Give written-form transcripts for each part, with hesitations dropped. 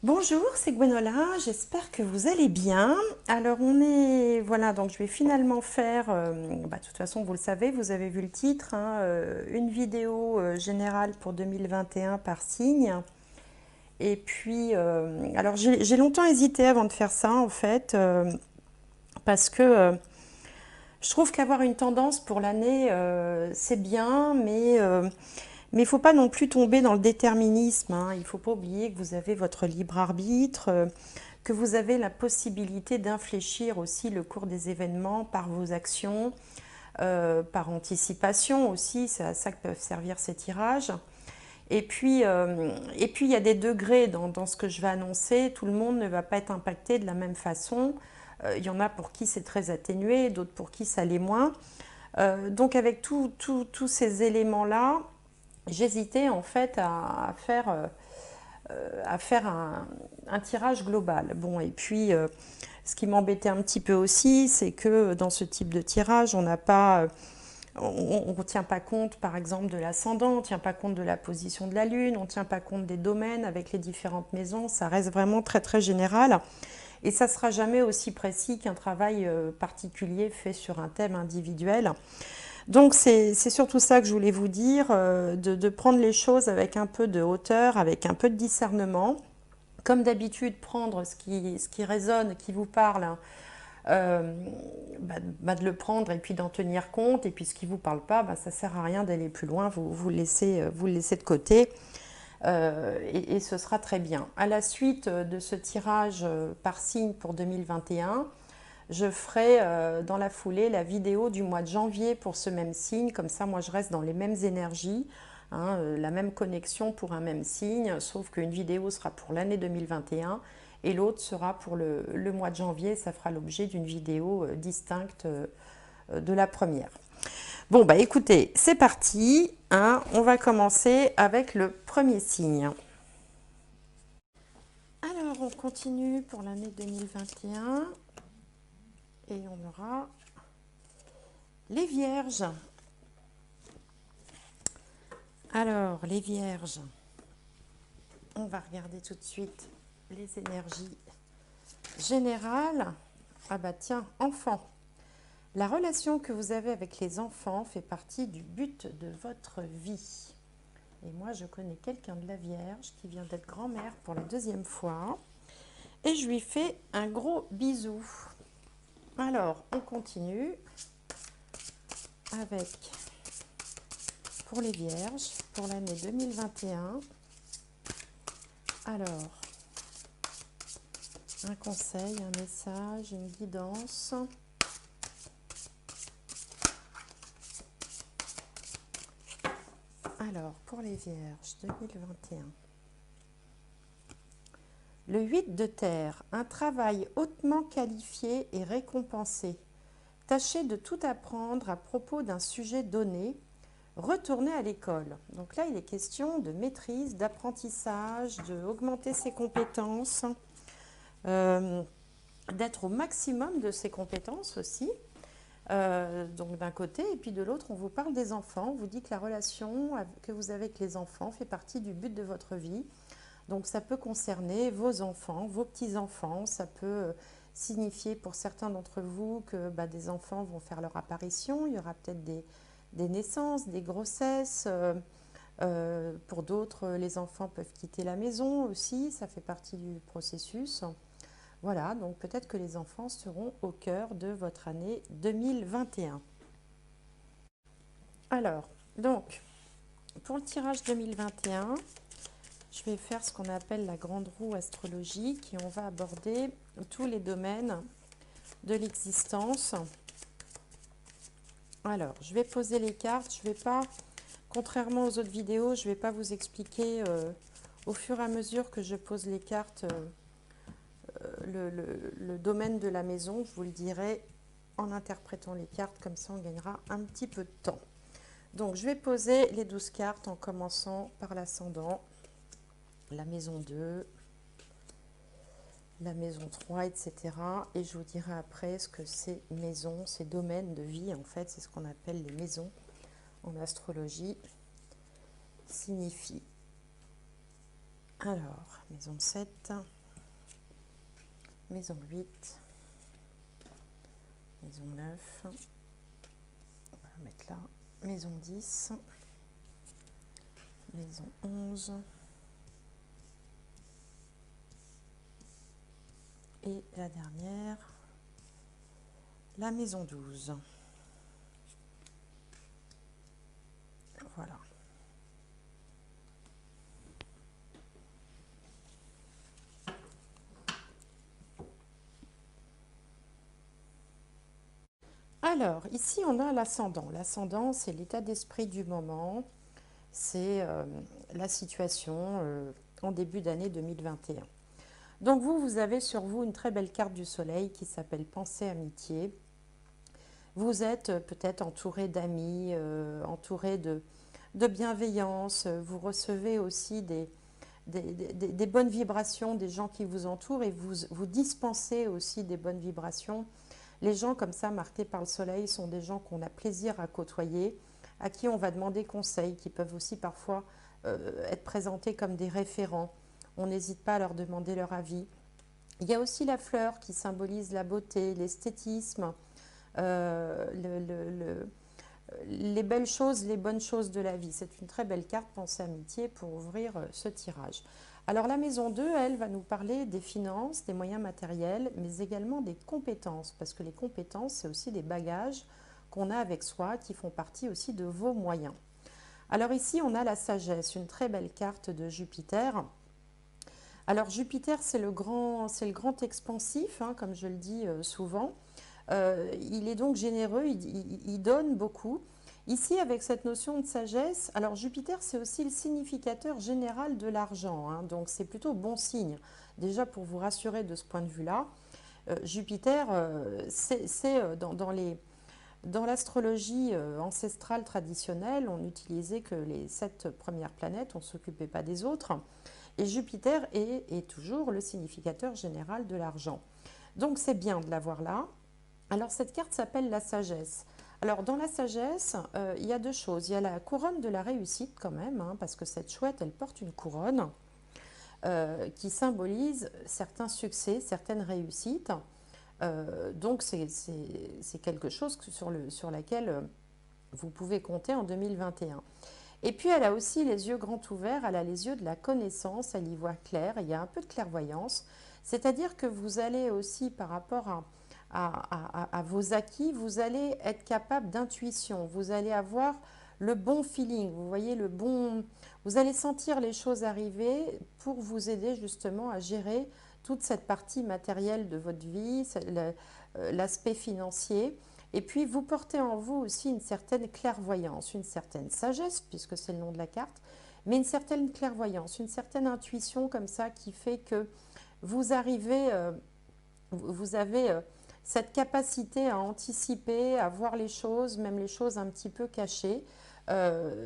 Bonjour, c'est Gwenola, j'espère que vous allez bien. Alors voilà, donc je vais finalement faire, de toute façon vous le savez, vous avez vu le titre, hein, une vidéo générale pour 2021 par signe. Et puis, alors j'ai longtemps hésité avant de faire ça en fait, parce que je trouve qu'avoir une tendance pour l'année, c'est bien, mais il ne faut pas non plus tomber dans le déterminisme, hein. Il ne faut pas oublier que vous avez votre libre arbitre, que vous avez la possibilité d'infléchir aussi le cours des événements par vos actions, par anticipation aussi. C'est à ça que peuvent servir ces tirages. Et puis il y a des degrés dans ce que je vais annoncer. Tout le monde ne va pas être impacté de la même façon. Il y en a pour qui c'est très atténué, d'autres pour qui ça l'est moins. Donc avec tous ces éléments-là, j'hésitais en fait à faire un tirage global. Bon, et puis ce qui m'embêtait un petit peu aussi, c'est que dans ce type de tirage, on n'a pas, on ne tient pas compte, par exemple, de l'ascendant, on ne tient pas compte de la position de la Lune, on ne tient pas compte des domaines avec les différentes maisons. Ça reste vraiment très très général. Et ça ne sera jamais aussi précis qu'un travail particulier fait sur un thème individuel. Donc c'est surtout ça que je voulais vous dire, de prendre les choses avec un peu de hauteur, avec un peu de discernement. Comme d'habitude, prendre ce qui résonne, qui vous parle, hein, euh, de le prendre et puis d'en tenir compte. Et puis ce qui ne vous parle pas, ça ne sert à rien d'aller plus loin, vous le laissez de côté. Et ce sera très bien. À la suite de ce tirage par signe pour 2021, je ferai dans la foulée la vidéo du mois de janvier pour ce même signe. Comme ça, moi, je reste dans les mêmes énergies, hein, la même connexion pour un même signe, sauf qu'une vidéo sera pour l'année 2021 et l'autre sera pour le mois de janvier. Ça fera l'objet d'une vidéo distincte de la première. Bon, bah écoutez, c'est parti, hein, on va commencer avec le premier signe. Alors, on continue pour l'année 2021 et on aura les vierges. Alors, les vierges, on va regarder tout de suite les énergies générales. Ah bah tiens, enfants. La relation que vous avez avec les enfants fait partie du but de votre vie. Et moi, je connais quelqu'un de la Vierge qui vient d'être grand-mère pour la deuxième fois. Et je lui fais un gros bisou. Alors, on continue avec, pour les Vierges, pour l'année 2021. Alors, un conseil, un message, une guidance. Alors, pour les Vierges 2021. Le 8 de terre, un travail hautement qualifié et récompensé. Tâchez de tout apprendre à propos d'un sujet donné. Retournez à l'école. Donc là, il est question de maîtrise, d'apprentissage, d'augmenter ses compétences, euh, d'être au maximum de ses compétences aussi. Donc d'un côté, et puis de l'autre, on vous parle des enfants. On vous dit que la relation que vous avez avec les enfants fait partie du but de votre vie. Donc ça peut concerner vos enfants, vos petits-enfants, ça peut signifier pour certains d'entre vous que des enfants vont faire leur apparition, il y aura peut-être des naissances, des grossesses. Pour d'autres, les enfants peuvent quitter la maison aussi, ça fait partie du processus. Voilà, donc peut-être que les enfants seront au cœur de votre année 2021. Alors, donc, pour le tirage 2021, je vais faire ce qu'on appelle la grande roue astrologique et on va aborder tous les domaines de l'existence. Alors, je vais poser les cartes. Je ne vais pas, contrairement aux autres vidéos, je ne vais pas vous expliquer au fur et à mesure que je pose les cartes le domaine de la maison. Je vous le dirai en interprétant les cartes, comme ça on gagnera un petit peu de temps. Donc, je vais poser les 12 cartes en commençant par l'ascendant, la maison 2, la maison 3, etc. Et je vous dirai après ce que ces maisons, ces domaines de vie, en fait, c'est ce qu'on appelle les maisons en astrologie, signifient. Alors, maison 7, maison 8, maison 9, on va mettre là, maison 10, maison 11 et la dernière, la maison 12. Voilà. Alors, ici, on a l'ascendant. L'ascendant, c'est l'état d'esprit du moment, c'est la situation en début d'année 2021. Donc vous avez sur vous une très belle carte du soleil qui s'appelle Pensée Amitié. Vous êtes peut-être entouré d'amis, entouré de bienveillance. Vous recevez aussi des bonnes vibrations des gens qui vous entourent et vous dispensez aussi des bonnes vibrations. Les gens comme ça, marqués par le soleil, sont des gens qu'on a plaisir à côtoyer, à qui on va demander conseil, qui peuvent aussi parfois être présentés comme des référents. On n'hésite pas à leur demander leur avis. Il y a aussi la fleur qui symbolise la beauté, l'esthétisme, euh, le, le, les belles choses, les bonnes choses de la vie. C'est une très belle carte Pensée Amitié pour ouvrir ce tirage. Alors la maison 2, elle va nous parler des finances, des moyens matériels, mais également des compétences, parce que les compétences, c'est aussi des bagages qu'on a avec soi, qui font partie aussi de vos moyens. Alors ici, on a la sagesse, une très belle carte de Jupiter. Alors Jupiter, c'est le grand expansif, hein, comme je le dis souvent. Il est donc généreux, il donne beaucoup. Ici, avec cette notion de sagesse, alors Jupiter, c'est aussi le significateur général de l'argent, hein, donc c'est plutôt bon signe. Déjà, pour vous rassurer de ce point de vue-là, Jupiter, dans l'astrologie ancestrale traditionnelle, on n'utilisait que les 7 premières planètes, on ne s'occupait pas des autres. Et Jupiter est toujours le significateur général de l'argent. Donc c'est bien de l'avoir là. Alors cette carte s'appelle la sagesse. Alors dans la sagesse, il y a deux choses. Il y a la couronne de la réussite quand même, hein, parce que cette chouette, elle porte une couronne qui symbolise certains succès, certaines réussites. Donc c'est quelque chose sur laquelle vous pouvez compter en 2021. Et puis elle a aussi les yeux grands ouverts, elle a les yeux de la connaissance, elle y voit clair, il y a un peu de clairvoyance. C'est-à-dire que vous allez aussi, par rapport à vos acquis, vous allez être capable d'intuition, vous allez avoir le bon feeling, vous voyez le bon, vous allez sentir les choses arriver pour vous aider justement à gérer toute cette partie matérielle de votre vie, l'aspect financier. Et puis vous portez en vous aussi une certaine clairvoyance, une certaine sagesse, puisque c'est le nom de la carte, mais une certaine clairvoyance, une certaine intuition comme ça qui fait que vous arrivez, vous avez cette capacité à anticiper, à voir les choses, même les choses un petit peu cachées.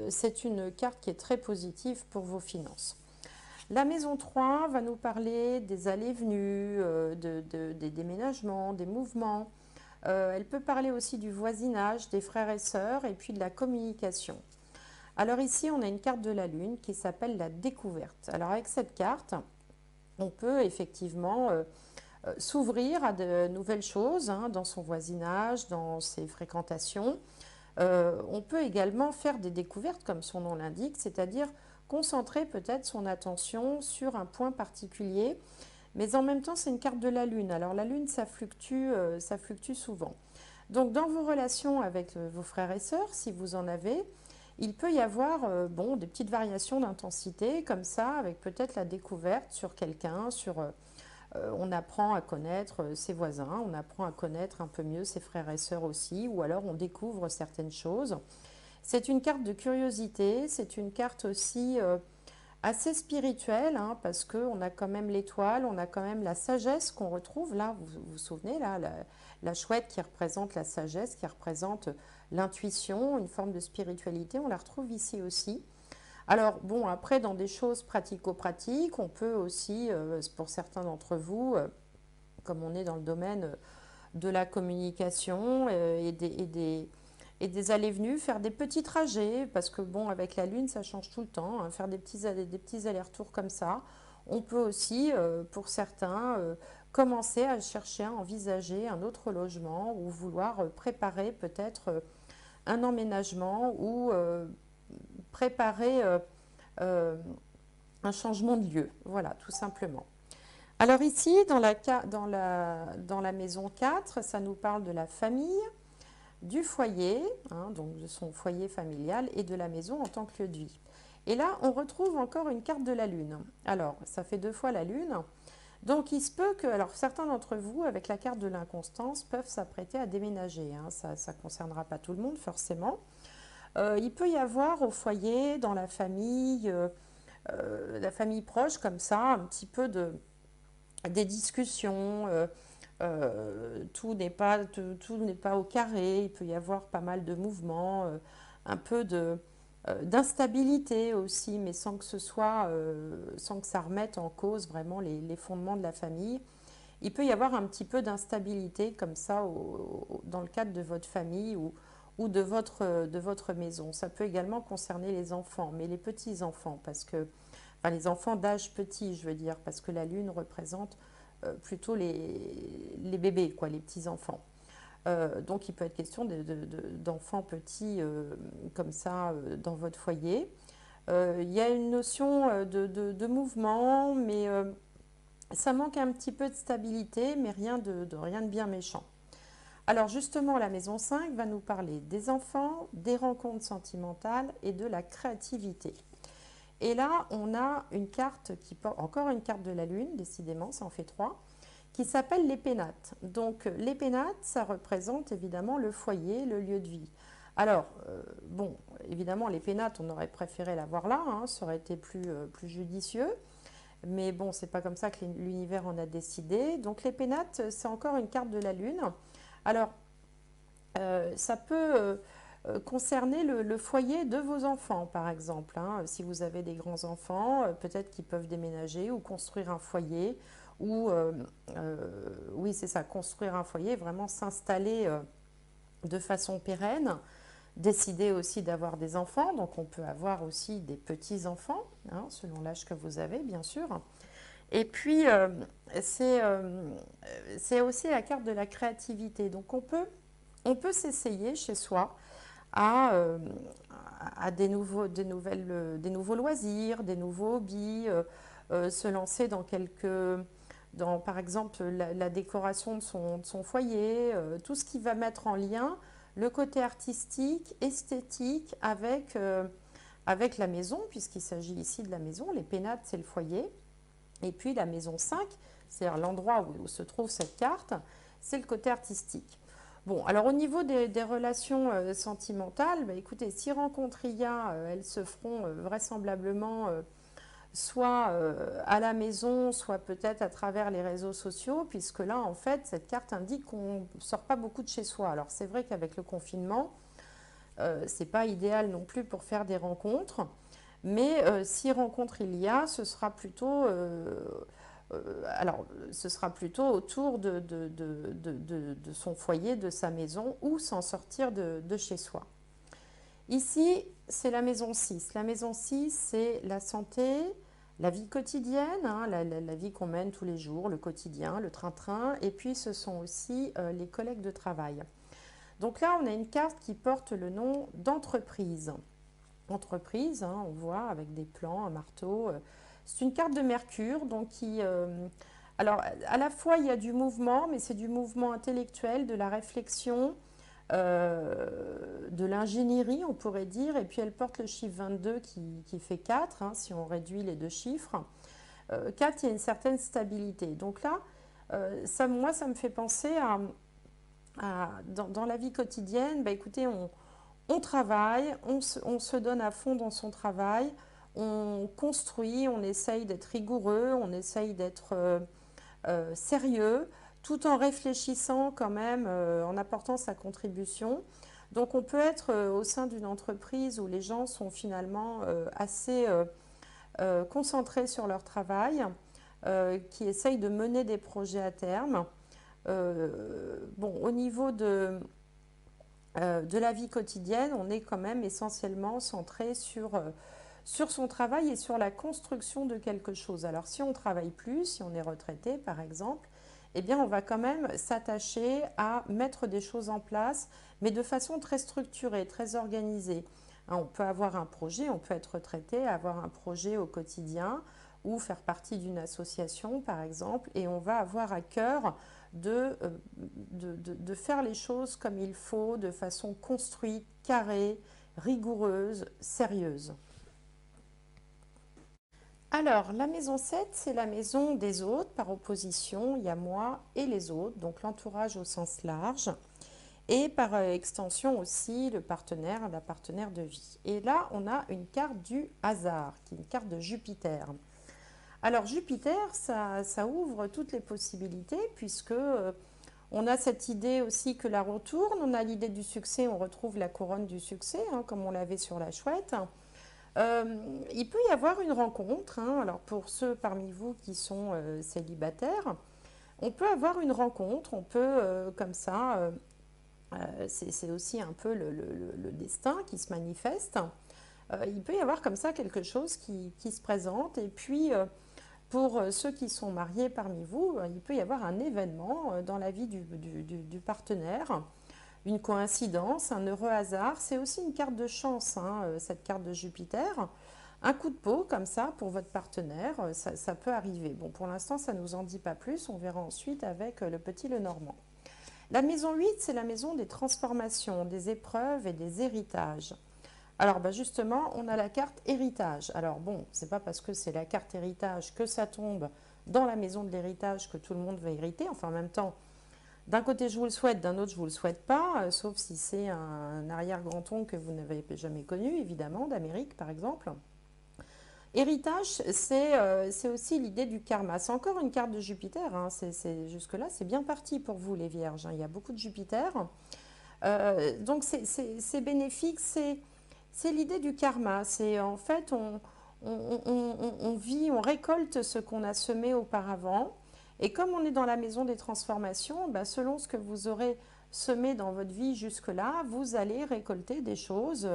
C'est une carte qui est très positive pour vos finances. La maison 3 va nous parler des allées-venues, des déménagements, des mouvements. Elle peut parler aussi du voisinage, des frères et sœurs et puis de la communication. Alors ici, on a une carte de la Lune qui s'appelle la découverte. Alors avec cette carte, on peut effectivement s'ouvrir à de nouvelles choses hein, dans son voisinage, dans ses fréquentations. On peut également faire des découvertes, comme son nom l'indique, c'est-à-dire concentrer peut-être son attention sur un point particulier, mais en même temps, c'est une carte de la Lune. Alors la Lune, ça fluctue souvent. Donc dans vos relations avec vos frères et sœurs, si vous en avez, il peut y avoir bon, des petites variations d'intensité, comme ça, avec peut-être la découverte sur quelqu'un, on apprend à connaître ses voisins, on apprend à connaître un peu mieux ses frères et sœurs aussi, ou alors on découvre certaines choses. C'est une carte de curiosité, c'est une carte aussi assez spirituelle, hein, parce qu'on a quand même l'étoile, on a quand même la sagesse qu'on retrouve là, vous vous souvenez, là, la chouette qui représente la sagesse, qui représente l'intuition, une forme de spiritualité, on la retrouve ici aussi. Alors bon, après, dans des choses pratico-pratiques, on peut aussi, pour certains d'entre vous, comme on est dans le domaine de la communication et des allées-venues, faire des petits trajets, parce que bon, avec la Lune, ça change tout le temps, hein, faire des petits allers-retours comme ça. On peut aussi, pour certains, commencer à chercher, à envisager un autre logement ou vouloir préparer peut-être un emménagement ou préparer euh, un changement de lieu. Voilà, tout simplement. Alors ici, dans la maison 4, ça nous parle de la famille, du foyer, hein, donc de son foyer familial, et de la maison en tant que lieu de vie. Et là, on retrouve encore une carte de la Lune. Alors, ça fait 2 fois la Lune. Donc, il se peut que, alors certains d'entre vous, avec la carte de l'inconstance, peuvent s'apprêter à déménager, hein. Ça ne concernera pas tout le monde, forcément. Il peut y avoir au foyer, dans la famille proche, comme ça, un petit peu des discussions. Tout n'est pas au carré. Il peut y avoir pas mal de mouvements, un peu d'instabilité aussi, mais sans que ça remette en cause vraiment les fondements de la famille. Il peut y avoir un petit peu d'instabilité comme ça dans le cadre de votre famille ou de votre maison. Ça peut également concerner les enfants, mais les petits-enfants, enfin les enfants d'âge petit, je veux dire, parce que la lune représente plutôt les bébés, quoi, les petits-enfants. Donc il peut être question d'enfants petits comme ça dans votre foyer. Il y a une notion de mouvement, mais ça manque un petit peu de stabilité, mais rien de bien méchant. Alors justement, la maison 5 va nous parler des enfants, des rencontres sentimentales et de la créativité. Et là, on a une carte qui porte encore une carte de la Lune, décidément, ça en fait 3, qui s'appelle les pénates. Donc les pénates, ça représente évidemment le foyer, le lieu de vie. Alors, bon, évidemment, les pénates, on aurait préféré l'avoir là, hein, ça aurait été plus judicieux. Mais bon, c'est pas comme ça que l'univers en a décidé. Donc les pénates, c'est encore une carte de la Lune. Alors, ça peut concerner le foyer de vos enfants, par exemple, hein. Si vous avez des grands-enfants, peut-être qu'ils peuvent déménager ou construire un foyer. Ou, oui, c'est ça, construire un foyer, vraiment s'installer de façon pérenne. Décider aussi d'avoir des enfants, donc on peut avoir aussi des petits-enfants, hein, selon l'âge que vous avez, bien sûr. Et puis, c'est c'est aussi la carte de la créativité. Donc, on peut s'essayer chez soi à, à des nouveaux loisirs, des nouveaux hobbies, se lancer par exemple, la décoration de son foyer, tout ce qui va mettre en lien le côté artistique, esthétique avec la maison, puisqu'il s'agit ici de la maison. Les pénates, c'est le foyer. Et puis la maison 5, c'est-à-dire l'endroit où se trouve cette carte, c'est le côté artistique. Bon, alors au niveau des relations sentimentales, bah, écoutez, si rencontre il y a, elles se feront vraisemblablement soit à la maison, soit peut-être à travers les réseaux sociaux, puisque là, en fait, cette carte indique qu'on ne sort pas beaucoup de chez soi. Alors c'est vrai qu'avec le confinement, c'est pas idéal non plus pour faire des rencontres, mais si rencontre il y a, ce sera plutôt autour de son foyer, de sa maison, ou sans sortir de chez soi. Ici, c'est la maison 6. La maison 6, c'est la santé, la vie quotidienne, hein, la vie qu'on mène tous les jours, le quotidien, le train-train, et puis ce sont aussi les collègues de travail. Donc là, on a une carte qui porte le nom d'entreprise. Entreprise, hein, on voit avec des plans, un marteau. C'est une carte de Mercure, donc alors, à la fois, il y a du mouvement, mais c'est du mouvement intellectuel, de la réflexion, de l'ingénierie, on pourrait dire. Et puis, elle porte le chiffre 22 qui fait 4, hein, si on réduit les deux chiffres. 4, il y a une certaine stabilité. Donc là, moi, ça me fait penser dans la vie quotidienne, bah, écoutez, on travaille, on se donne à fond dans son travail, on construit, on essaye d'être rigoureux, on essaye d'être sérieux, tout en réfléchissant quand même, en apportant sa contribution. Donc on peut être au sein d'une entreprise où les gens sont finalement assez concentrés sur leur travail, qui essayent de mener des projets à terme. Bon, au niveau de la vie quotidienne, on est quand même essentiellement centré sur son travail et sur la construction de quelque chose. Alors si on travaille plus, si on est retraité par exemple, eh bien on va quand même s'attacher à mettre des choses en place, mais de façon très structurée, très organisée. Hein, on peut avoir un projet, on peut être retraité, avoir un projet au quotidien ou faire partie d'une association par exemple, et on va avoir à cœur de faire les choses comme il faut, de façon construite, carrée, rigoureuse, sérieuse. Alors, la maison 7, c'est la maison des autres. Par opposition, il y a moi et les autres, donc l'entourage au sens large. Et par extension aussi le partenaire, la partenaire de vie. Et là, on a une carte du hasard, qui est une carte de Jupiter. Alors Jupiter, ça ouvre toutes les possibilités, puisque on a cette idée aussi que la roue tourne, on a l'idée du succès, on retrouve la couronne du succès, hein, comme on l'avait sur la chouette. Il peut y avoir une rencontre, hein. Alors pour ceux parmi vous qui sont célibataires, on peut avoir une rencontre, on peut comme ça, c'est aussi un peu le destin qui se manifeste. Il peut y avoir comme ça quelque chose qui se présente, et puis pour ceux qui sont mariés parmi vous, il peut y avoir un événement dans la vie du partenaire, une coïncidence, un heureux hasard. C'est aussi une carte de chance, hein, cette carte de Jupiter. Un coup de peau comme ça pour votre partenaire, ça peut arriver. Bon, pour l'instant, ça ne nous en dit pas plus. On verra ensuite avec le petit Lenormand. La maison 8, c'est la maison des transformations, des épreuves et des héritages. Alors justement, on a la carte héritage. Alors bon, c'est pas parce que c'est la carte héritage que ça tombe dans la maison de l'héritage que tout le monde va hériter. Enfin, en même temps, d'un côté je vous le souhaite, d'un autre je vous le souhaite pas, sauf si c'est un arrière-grand-oncle que vous n'avez jamais connu, évidemment, d'Amérique par exemple. Héritage, c'est aussi l'idée du karma. C'est encore une carte de Jupiter, hein. Jusque-là, c'est bien parti pour vous les vierges, hein. Il y a beaucoup de Jupiter. Donc c'est bénéfique, c'est l'idée du karma. C'est en fait, on vit, on récolte ce qu'on a semé auparavant. Et comme on est dans la maison des transformations, bah, selon ce que vous aurez semé dans votre vie jusque-là, vous allez récolter des choses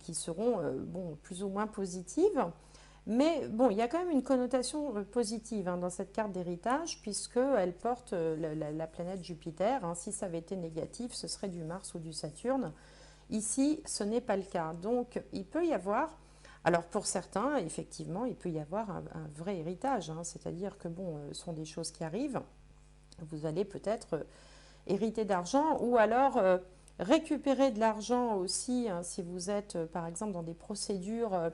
qui seront bon, plus ou moins positives. Mais bon, il y a quand même une connotation positive, hein, dans cette carte d'héritage, puisqu'elle porte la planète Jupiter, hein. Si ça avait été négatif, ce serait du Mars ou du Saturne. Ici, ce n'est pas le cas. Donc, il peut y avoir, alors pour certains, effectivement, il peut y avoir un vrai héritage, hein. C'est-à-dire que, bon, ce sont des choses qui arrivent. Vous allez peut-être hériter d'argent, ou alors récupérer de l'argent aussi, hein, si vous êtes, par exemple, dans des procédures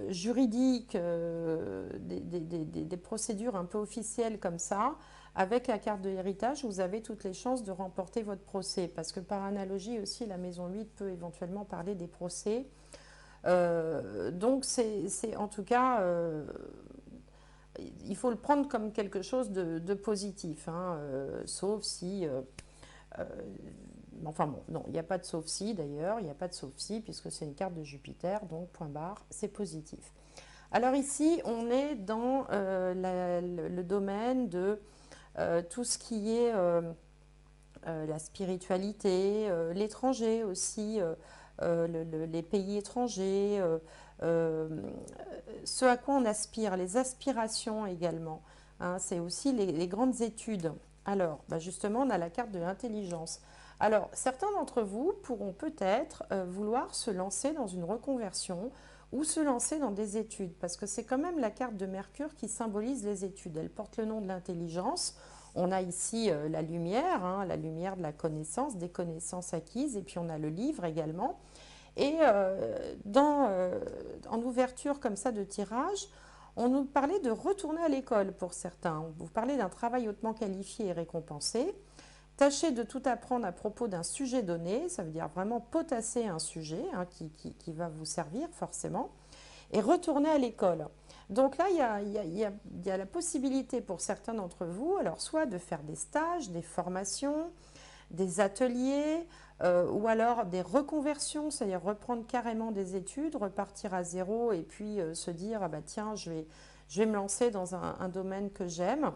juridiques, des procédures un peu officielles comme ça. Avec la carte de l'héritage, vous avez toutes les chances de remporter votre procès, parce que par analogie aussi, la maison 8 peut éventuellement parler des procès. Donc c'est en tout cas, il faut le prendre comme quelque chose de positif, hein, sauf si... euh, enfin bon, non, il n'y a pas de sauf si d'ailleurs, il n'y a pas de sauf si, puisque c'est une carte de Jupiter, donc point barre, c'est positif. Alors ici, on est dans le domaine de tout ce qui est la spiritualité, l'étranger aussi, les pays étrangers, euh, ce à quoi on aspire, les aspirations également, hein. C'est aussi les grandes études. Alors, bah justement, on a la carte de l'intelligence. Alors, certains d'entre vous pourront peut-être vouloir se lancer dans une reconversion ou se lancer dans des études, parce que c'est quand même la carte de Mercure qui symbolise les études. Elle porte le nom de l'intelligence. On a ici la lumière, hein, la lumière de la connaissance, des connaissances acquises, et puis on a le livre également. Et en ouverture comme ça de tirage, on nous parlait de retourner à l'école pour certains. On vous parlait d'un travail hautement qualifié et récompensé. Tâchez de tout apprendre à propos d'un sujet donné, ça veut dire vraiment potasser un sujet, hein, qui va vous servir forcément, et retourner à l'école. Donc là, il y a la possibilité pour certains d'entre vous, alors soit de faire des stages, des formations, des ateliers, ou alors des reconversions, c'est-à-dire reprendre carrément des études, repartir à zéro et puis se dire, ah bah tiens, je vais me lancer dans un domaine que j'aime.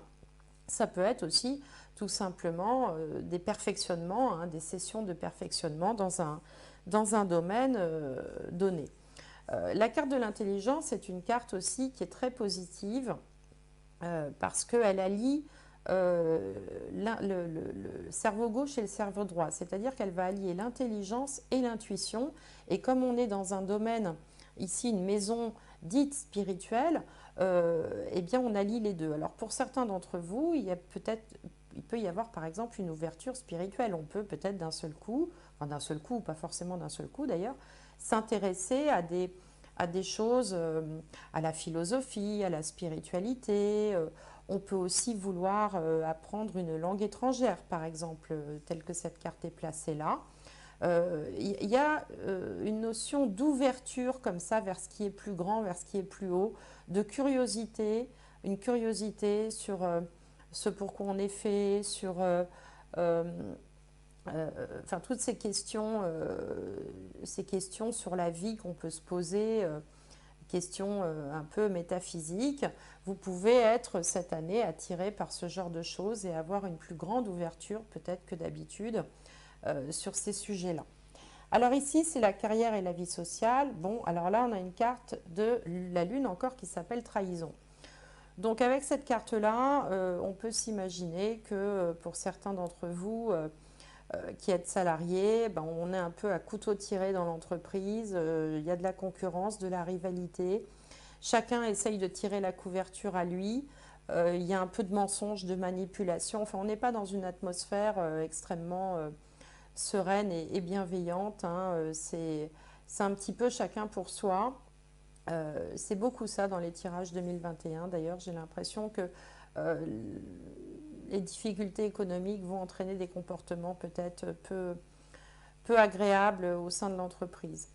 Ça peut être aussi tout simplement des perfectionnements, hein, des sessions de perfectionnement dans un domaine donné. La carte de l'intelligence est une carte aussi qui est très positive parce qu'elle allie le cerveau gauche et le cerveau droit, c'est-à-dire qu'elle va allier l'intelligence et l'intuition. Et comme on est dans un domaine, ici une maison dite spirituelle, eh bien on allie les deux. Alors pour certains d'entre vous, il peut y avoir par exemple une ouverture spirituelle. On peut peut-être d'un seul coup, enfin d'un seul coup, ou pas forcément d'un seul coup d'ailleurs, s'intéresser à des choses, à la philosophie, à la spiritualité. On peut aussi vouloir apprendre une langue étrangère, par exemple, telle que cette carte est placée là. Il y a une notion d'ouverture comme ça vers ce qui est plus grand, vers ce qui est plus haut, de curiosité, une curiosité sur ce pourquoi on est fait, sur euh, enfin, toutes ces questions sur la vie qu'on peut se poser, questions un peu métaphysiques. Vous pouvez être cette année attiré par ce genre de choses et avoir une plus grande ouverture peut-être que d'habitude sur ces sujets-là. Alors ici, c'est la carrière et la vie sociale. Bon, alors là, on a une carte de la Lune encore qui s'appelle Trahison. Donc avec cette carte-là, on peut s'imaginer que pour certains d'entre vous qui êtes salariés, ben, on est un peu à couteau tiré dans l'entreprise. Il y a de la concurrence, de la rivalité. Chacun essaye de tirer la couverture à lui. Il y a un peu de mensonge, de manipulation. Enfin, on n'est pas dans une atmosphère extrêmement sereine et bienveillante, hein. C'est un petit peu chacun pour soi. C'est beaucoup ça dans les tirages 2021. D'ailleurs, j'ai l'impression que euh, les difficultés économiques vont entraîner des comportements peut-être peu agréables au sein de l'entreprise.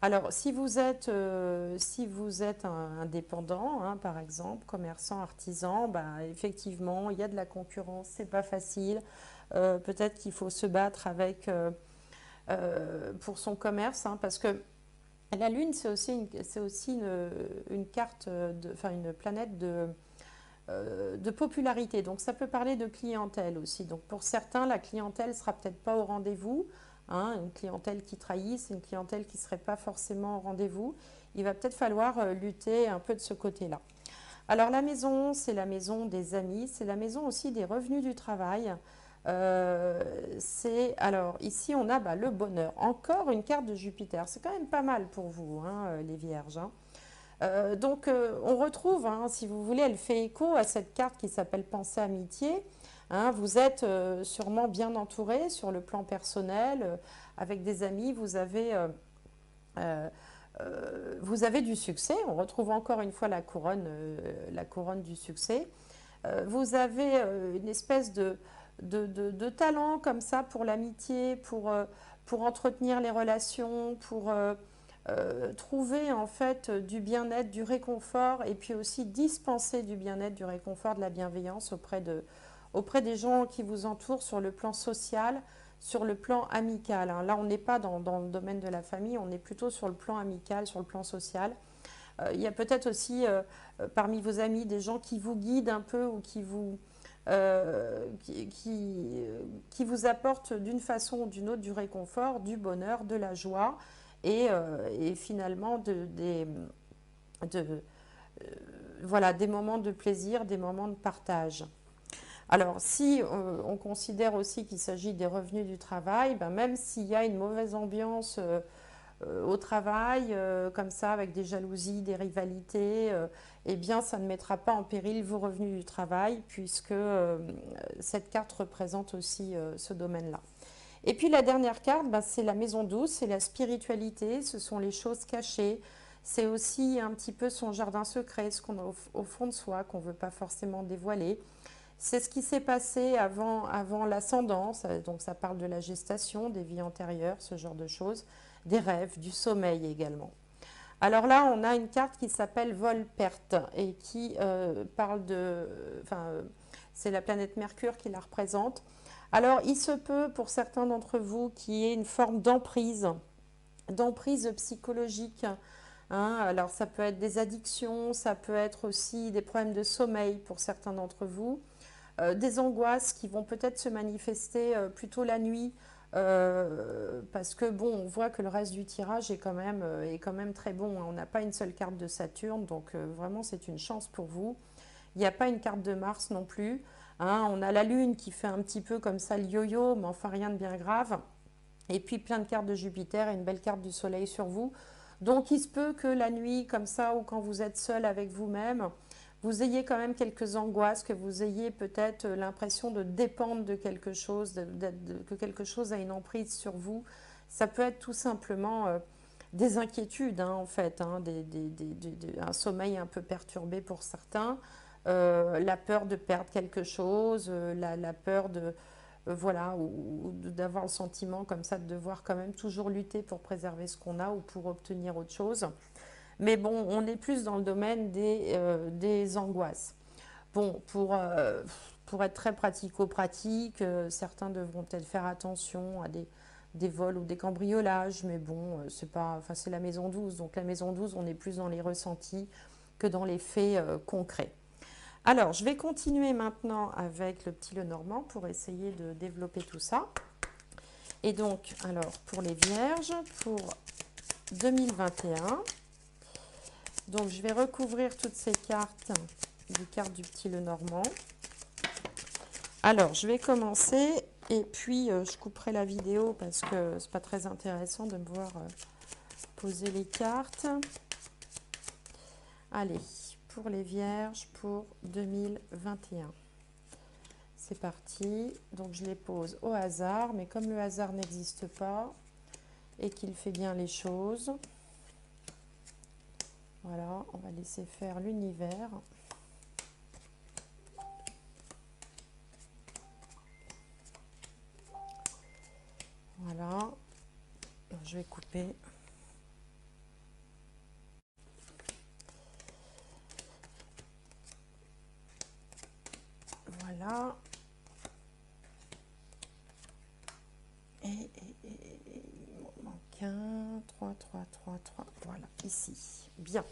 Alors, si vous êtes un indépendant, hein, par exemple, commerçant, artisan, bah, effectivement, il y a de la concurrence, c'est pas facile. Peut-être qu'il faut se battre pour son commerce, hein, parce que la Lune, c'est aussi une carte, enfin une planète de popularité. Donc ça peut parler de clientèle aussi. Donc pour certains, la clientèle sera peut-être pas au rendez-vous, hein, une clientèle qui trahit, c'est une clientèle qui ne serait pas forcément au rendez-vous. Il va peut-être falloir lutter un peu de ce côté-là. Alors la maison, c'est la maison des amis, c'est la maison aussi des revenus du travail. Alors ici on a bah, le bonheur, encore une carte de Jupiter, c'est quand même pas mal pour vous, hein, les vierges, hein. Donc on retrouve, hein, si vous voulez, elle fait écho à cette carte qui s'appelle Pensée Amitié, hein. Vous êtes sûrement bien entouré sur le plan personnel, avec des amis, euh, vous avez du succès, on retrouve encore une fois la couronne du succès. Vous avez une espèce de talent comme ça pour l'amitié, pour entretenir les relations, pour trouver en fait du bien-être, du réconfort et puis aussi dispenser du bien-être, du réconfort, de la bienveillance auprès des gens qui vous entourent sur le plan social, sur le plan amical, hein. Là, on n'est pas dans le domaine de la famille, on est plutôt sur le plan amical, sur le plan social. Il y a peut-être aussi parmi vos amis des gens qui vous guident un peu ou qui vous apportent d'une façon ou d'une autre du réconfort, du bonheur, de la joie et finalement de, voilà, des moments de plaisir, des moments de partage. Alors, si on considère aussi qu'il s'agit des revenus du travail, ben, même s'il y a une mauvaise ambiance au travail, comme ça, avec des jalousies, des rivalités, eh bien, ça ne mettra pas en péril vos revenus du travail, puisque cette carte représente aussi ce domaine-là. Et puis la dernière carte, ben, c'est la maison douce, c'est la spiritualité, ce sont les choses cachées, c'est aussi un petit peu son jardin secret, ce qu'on a au fond de soi, qu'on ne veut pas forcément dévoiler. C'est ce qui s'est passé avant l'ascendance, donc ça parle de la gestation, des vies antérieures, ce genre de choses, des rêves, du sommeil également. Alors là, on a une carte qui s'appelle Vol-Perte et qui parle de... Enfin, c'est la planète Mercure qui la représente. Alors, il se peut pour certains d'entre vous qu'il y ait une forme d'emprise psychologique, hein. Alors, ça peut être des addictions, ça peut être aussi des problèmes de sommeil pour certains d'entre vous, des angoisses qui vont peut-être se manifester plutôt la nuit, Parce que bon, on voit que le reste du tirage est quand même très bon, hein. On n'a pas une seule carte de Saturne, donc vraiment c'est une chance pour vous. Il n'y a pas une carte de Mars non plus, hein. On a la Lune qui fait un petit peu comme ça le yo-yo, mais enfin rien de bien grave. Et puis plein de cartes de Jupiter et une belle carte du Soleil sur vous. Donc il se peut que la nuit, comme ça, ou quand vous êtes seul avec vous-même, vous ayez quand même quelques angoisses, que vous ayez peut-être l'impression de dépendre de quelque chose, que quelque chose a une emprise sur vous. Ça peut être tout simplement des inquiétudes, hein, en fait, hein, un sommeil un peu perturbé pour certains, la peur de perdre quelque chose, la peur de, voilà, ou d'avoir le sentiment comme ça de devoir quand même toujours lutter pour préserver ce qu'on a ou pour obtenir autre chose. Mais bon, on est plus dans le domaine des angoisses. Bon, pour être très pratico-pratique, certains devront peut-être faire attention à des vols ou des cambriolages, mais bon, c'est pas, enfin, c'est la maison 12. Donc la maison 12, on est plus dans les ressentis que dans les faits concrets. Alors, je vais continuer maintenant avec le petit Lenormand pour essayer de développer tout ça. Et donc, alors, pour les Vierges, pour 2021, donc je vais recouvrir toutes ces cartes du petit Lenormand. Alors, je vais commencer et puis je couperai la vidéo parce que c'est pas très intéressant de me voir poser les cartes. Allez, pour les Vierges pour 2021. C'est parti. Donc, je les pose au hasard, mais comme le hasard n'existe pas et qu'il fait bien les choses, voilà, on va laisser faire l'univers. Voilà, je vais couper. Voilà. Et il m'en manque un. 3, 3, 3, 3. Voilà, ici. Bien.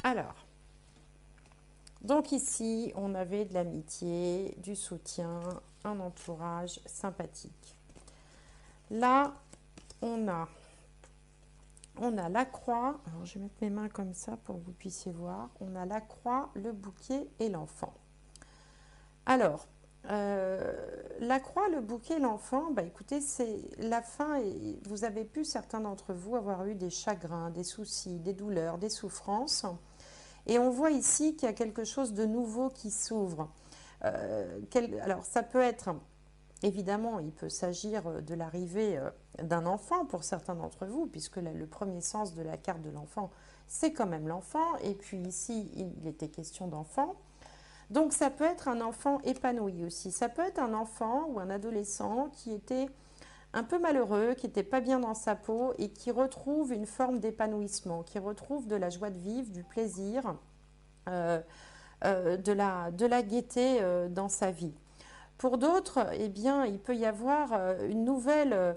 Alors, donc ici, on avait de l'amitié, du soutien, un entourage sympathique. Là, on a la croix. Alors, je vais mettre mes mains comme ça pour que vous puissiez voir. On a la croix, le bouquet et l'enfant. Alors, la croix, le bouquet, l'enfant, bah écoutez, c'est la fin. Et vous avez pu, certains d'entre vous, avoir eu des chagrins, des soucis, des douleurs, des souffrances. Et on voit ici qu'il y a quelque chose de nouveau qui s'ouvre. Alors, ça peut être, évidemment, il peut s'agir de l'arrivée d'un enfant pour certains d'entre vous, puisque le premier sens de la carte de l'enfant, c'est quand même l'enfant. Et puis ici, il était question d'enfant. Donc ça peut être un enfant épanoui aussi. Ça peut être un enfant ou un adolescent qui était un peu malheureux, qui n'était pas bien dans sa peau et qui retrouve une forme d'épanouissement, qui retrouve de la joie de vivre, du plaisir, de la gaieté dans sa vie. Pour d'autres, eh bien, il peut y avoir une nouvelle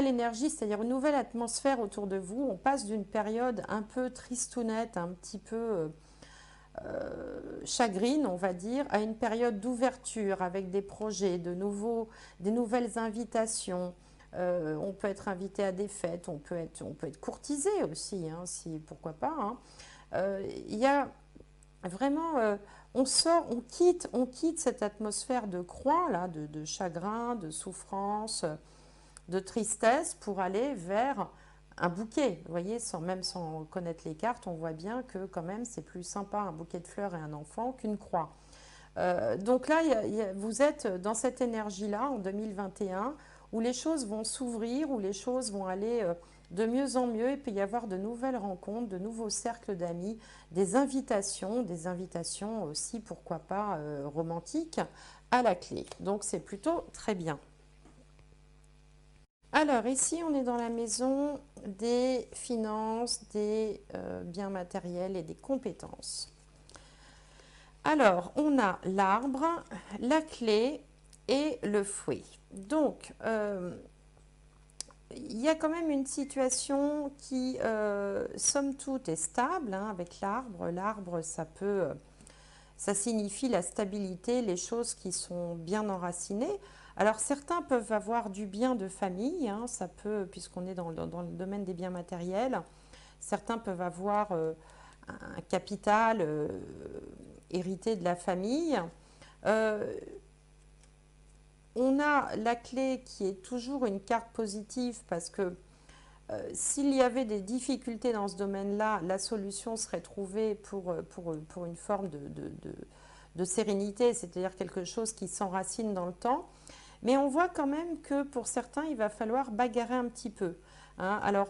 énergie, c'est-à-dire une nouvelle atmosphère autour de vous. On passe d'une période un peu tristounette, un petit peu chagrine, on va dire, à une période d'ouverture avec des projets, des nouvelles invitations. On peut être invité à des fêtes, on peut être courtisé aussi, hein, pourquoi pas, hein. Il y a vraiment, on quitte cette atmosphère de croix, là, de chagrin, de souffrance, de tristesse pour aller vers un bouquet. Vous voyez, même sans connaître les cartes, on voit bien que quand même c'est plus sympa un bouquet de fleurs et un enfant qu'une croix. Donc là, vous êtes dans cette énergie-là en 2021 où les choses vont s'ouvrir, où les choses vont aller de mieux en mieux. Il peut y avoir de nouvelles rencontres, de nouveaux cercles d'amis, des invitations aussi, pourquoi pas, romantiques à la clé. Donc c'est plutôt très bien. Alors ici, on est dans la maison des finances, des biens matériels et des compétences. Alors, on a l'arbre, la clé et le fouet. Donc, il y a quand même une situation qui, somme toute, est stable, hein, avec l'arbre. L'arbre, ça signifie la stabilité, les choses qui sont bien enracinées. Alors certains peuvent avoir du bien de famille, hein, ça peut, puisqu'on est dans le domaine des biens matériels, certains peuvent avoir un capital hérité de la famille. Euh, on a la clé qui est toujours une carte positive parce que s'il y avait des difficultés dans ce domaine-là, la solution serait trouvée pour une forme de sérénité, c'est-à-dire quelque chose qui s'enracine dans le temps. Mais on voit quand même que pour certains, il va falloir bagarrer un petit peu, hein. Alors,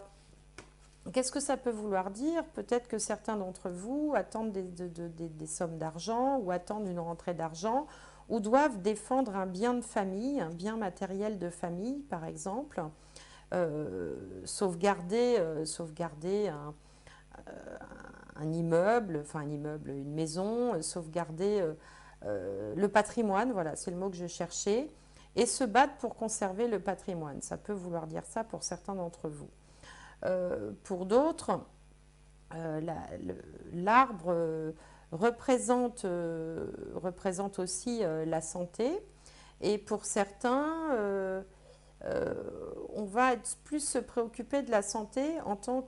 qu'est-ce que ça peut vouloir dire? Peut-être que certains d'entre vous attendent des sommes d'argent ou attendent une rentrée d'argent ou doivent défendre un bien de famille, un bien matériel de famille, par exemple. Sauvegarder un immeuble, enfin un immeuble, une maison, sauvegarder le patrimoine, voilà, c'est le mot que je cherchais, et se battre pour conserver le patrimoine. Ça peut vouloir dire ça pour certains d'entre vous. Pour d'autres, l'arbre représente aussi la santé, et pour certains, on va plus se préoccuper de la santé enfin,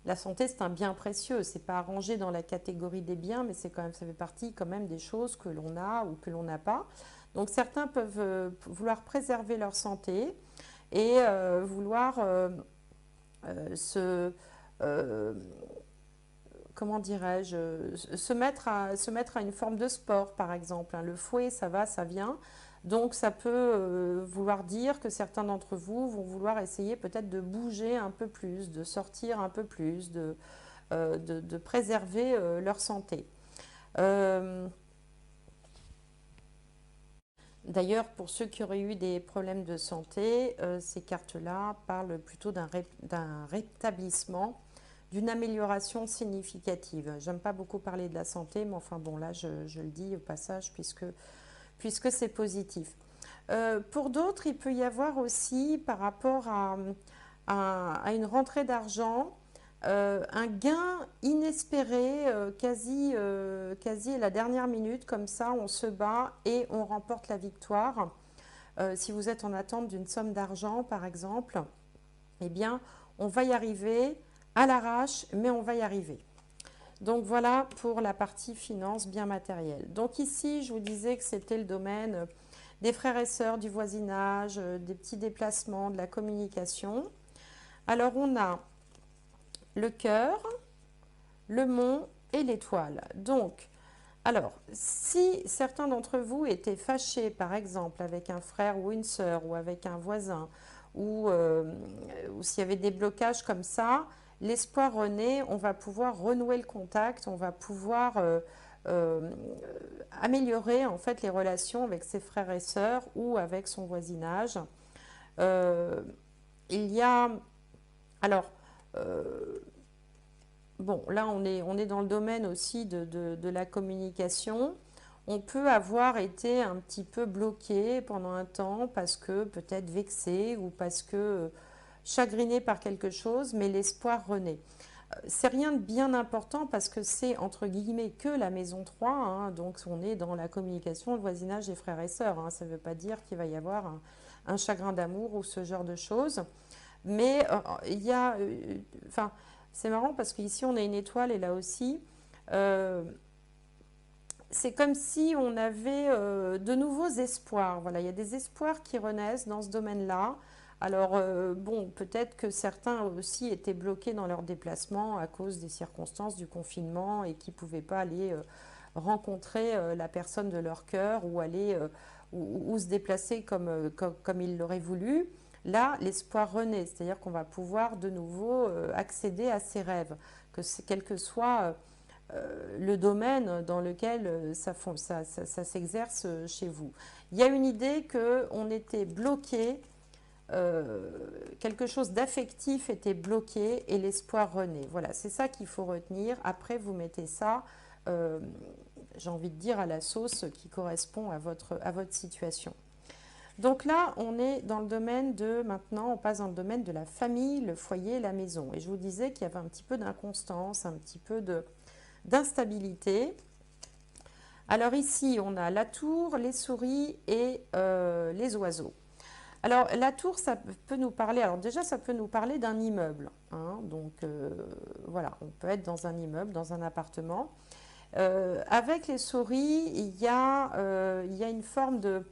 la santé c'est un bien précieux, c'est pas rangé dans la catégorie des biens, mais c'est quand même, ça fait partie quand même des choses que l'on a ou que l'on n'a pas. Donc certains peuvent vouloir préserver leur santé et vouloir se, euh, comment dirais-je, se mettre à une forme de sport, par exemple, hein. Le fouet, ça va, ça vient. Donc, ça peut vouloir dire que certains d'entre vous vont vouloir essayer peut-être de bouger un peu plus, de sortir un peu plus, de préserver leur santé. Euh, D'ailleurs, pour ceux qui auraient eu des problèmes de santé, ces cartes-là parlent plutôt d'un rétablissement, d'une amélioration significative. J'aime pas beaucoup parler de la santé, mais enfin bon, là, je le dis au passage puisque c'est positif. Pour d'autres, il peut y avoir aussi, par rapport à une rentrée d'argent, un gain inespéré, quasi à la dernière minute, comme ça, on se bat et on remporte la victoire. Si vous êtes en attente d'une somme d'argent, par exemple, eh bien, on va y arriver à l'arrache, mais on va y arriver. Donc voilà pour la partie finance bien matérielle. Donc ici, je vous disais que c'était le domaine des frères et sœurs, du voisinage, des petits déplacements, de la communication. Alors on a le cœur, le mont et l'étoile. Donc, alors, si certains d'entre vous étaient fâchés, par exemple, avec un frère ou une sœur, ou avec un voisin, ou s'il y avait des blocages comme ça, l'espoir renaît, on va pouvoir renouer le contact, on va pouvoir euh, améliorer en fait les relations avec ses frères et sœurs ou avec son voisinage. Euh, il y a, alors, euh, bon, là, on est dans le domaine aussi de la communication. On peut avoir été un petit peu bloqué pendant un temps parce que peut-être vexé ou parce que chagriné par quelque chose, mais l'espoir renaît. C'est rien de bien important parce que c'est entre guillemets que la maison 3, hein, donc on est dans la communication, le voisinage des frères et sœurs, hein. Ça ne veut pas dire qu'il va y avoir un chagrin d'amour ou ce genre de choses. Mais il y a, enfin, c'est marrant parce qu'ici on a une étoile et là aussi, euh, c'est comme si on avait de nouveaux espoirs. Voilà, il y a des espoirs qui renaissent dans ce domaine-là. Alors, bon, peut-être que certains aussi étaient bloqués dans leur déplacement à cause des circonstances du confinement et qui ne pouvaient pas aller rencontrer la personne de leur cœur ou aller ou se déplacer comme ils l'auraient voulu. Là, l'espoir renaît, c'est-à-dire qu'on va pouvoir de nouveau accéder à ses rêves, quel que soit le domaine dans lequel ça s'exerce chez vous. Il y a une idée qu'on était bloqué, quelque chose d'affectif était bloqué et l'espoir renaît. Voilà, c'est ça qu'il faut retenir. Après, vous mettez ça, euh, j'ai envie de dire, à la sauce qui correspond à votre situation. Donc là, on est dans le domaine maintenant, on passe dans le domaine de la famille, le foyer, la maison. Et je vous disais qu'il y avait un petit peu d'inconstance, un petit peu d'instabilité. Alors ici, on a la tour, les souris et les oiseaux. Alors la tour, ça peut nous parler, alors déjà ça peut nous parler d'un immeuble, hein. Donc voilà, on peut être dans un immeuble, dans un appartement. Avec les souris, il y a une forme de...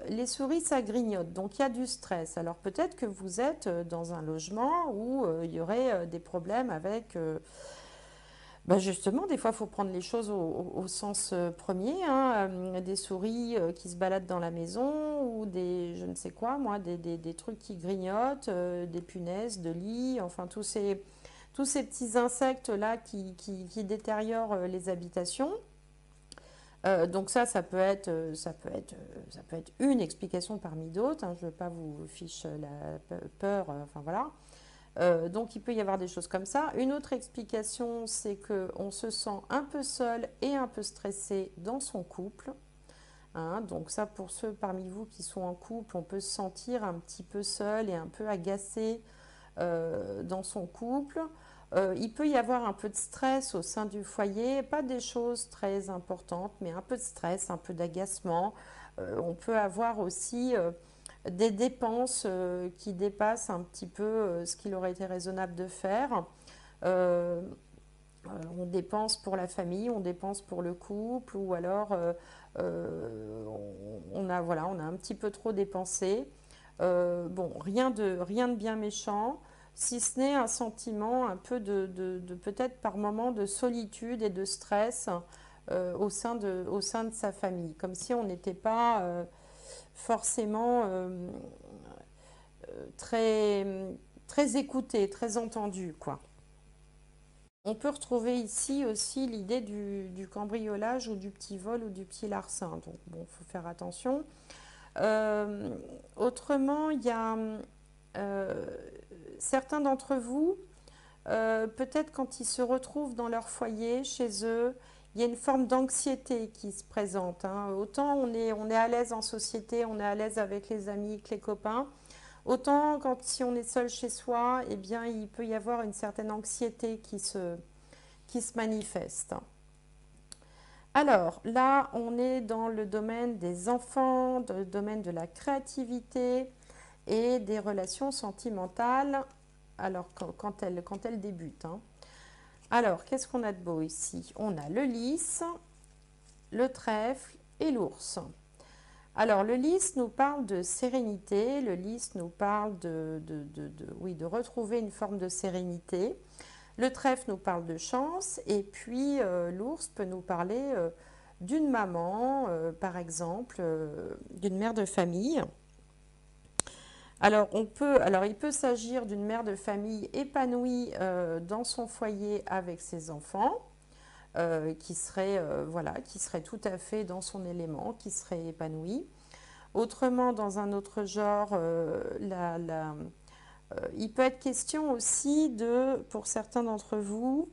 Les souris, ça grignote, donc il y a du stress. Alors peut-être que vous êtes dans un logement où il y aurait des problèmes avec... bah justement, des fois, il faut prendre les choses au sens premier, hein. Des souris qui se baladent dans la maison ou des, je ne sais quoi, moi, des trucs qui grignotent, des punaises de lit, enfin tous ces petits insectes-là qui détériorent les habitations. Donc ça peut être une explication parmi d'autres, hein. Je ne veux pas vous fiche la peur, enfin voilà. Donc il peut y avoir des choses comme ça. Une autre explication, c'est qu'on se sent un peu seul et un peu stressé dans son couple, hein. Donc ça, pour ceux parmi vous qui sont en couple, on peut se sentir un petit peu seul et un peu agacé dans son couple. Il peut y avoir un peu de stress au sein du foyer, pas des choses très importantes, mais un peu de stress, un peu d'agacement. On peut avoir aussi des dépenses qui dépassent un petit peu ce qu'il aurait été raisonnable de faire. Euh, on dépense pour la famille, on dépense pour le couple, ou alors voilà, on a un petit peu trop dépensé. Bon, rien de bien méchant, si ce n'est un sentiment un peu de peut-être par moment de solitude et de stress au sein de sa famille, comme si on n'était pas forcément très, très écouté, très entendu, quoi. On peut retrouver ici aussi l'idée du cambriolage ou du petit vol ou du petit larcin. Donc, bon, il faut faire attention. Euh, Autrement, il y a euh, certains d'entre vous, peut-être quand ils se retrouvent dans leur foyer, chez eux, il y a une forme d'anxiété qui se présente, hein. Autant on est à l'aise en société, on est à l'aise avec les amis, avec les copains, autant quand si on est seul chez soi, eh bien, il peut y avoir une certaine anxiété qui se manifeste. Alors là, on est dans le domaine des enfants, dans le domaine de la créativité et des relations sentimentales. Alors quand elles débutent, hein. Alors, qu'est-ce qu'on a de beau ici? On a le lys, le trèfle et l'ours. Alors, le lys nous parle de sérénité, le lys nous parle oui, de retrouver une forme de sérénité. Le trèfle nous parle de chance, et puis l'ours peut nous parler d'une maman, par exemple, d'une mère de famille. Alors il peut s'agir d'une mère de famille épanouie dans son foyer avec ses enfants, voilà, qui serait tout à fait dans son élément, qui serait épanouie. Autrement, dans un autre genre, il peut être question aussi pour certains d'entre vous,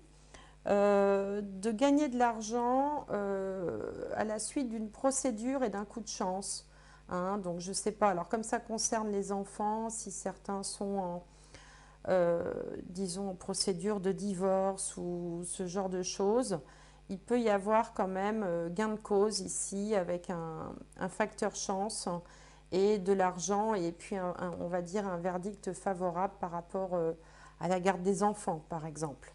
de gagner de l'argent à la suite d'une procédure et d'un coup de chance, hein. Donc je ne sais pas, alors comme ça concerne les enfants, si certains sont disons, en procédure de divorce ou ce genre de choses, il peut y avoir quand même gain de cause ici avec un facteur chance et de l'argent et puis on va dire un verdict favorable par rapport à la garde des enfants, par exemple.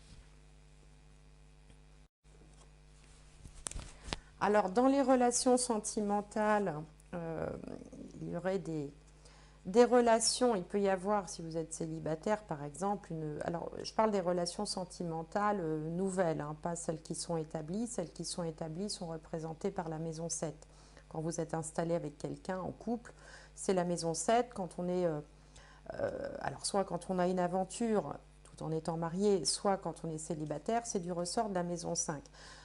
Alors, dans les relations sentimentales, euh, il y aurait des relations, il peut y avoir, si vous êtes célibataire par exemple, alors je parle des relations sentimentales nouvelles, hein, pas celles qui sont établies. Celles qui sont établies sont représentées par la maison 7. Quand vous êtes installé avec quelqu'un en couple, c'est la maison 7. Quand on est, alors soit quand on a une aventure tout en étant marié, soit quand on est célibataire, c'est du ressort de la maison 5.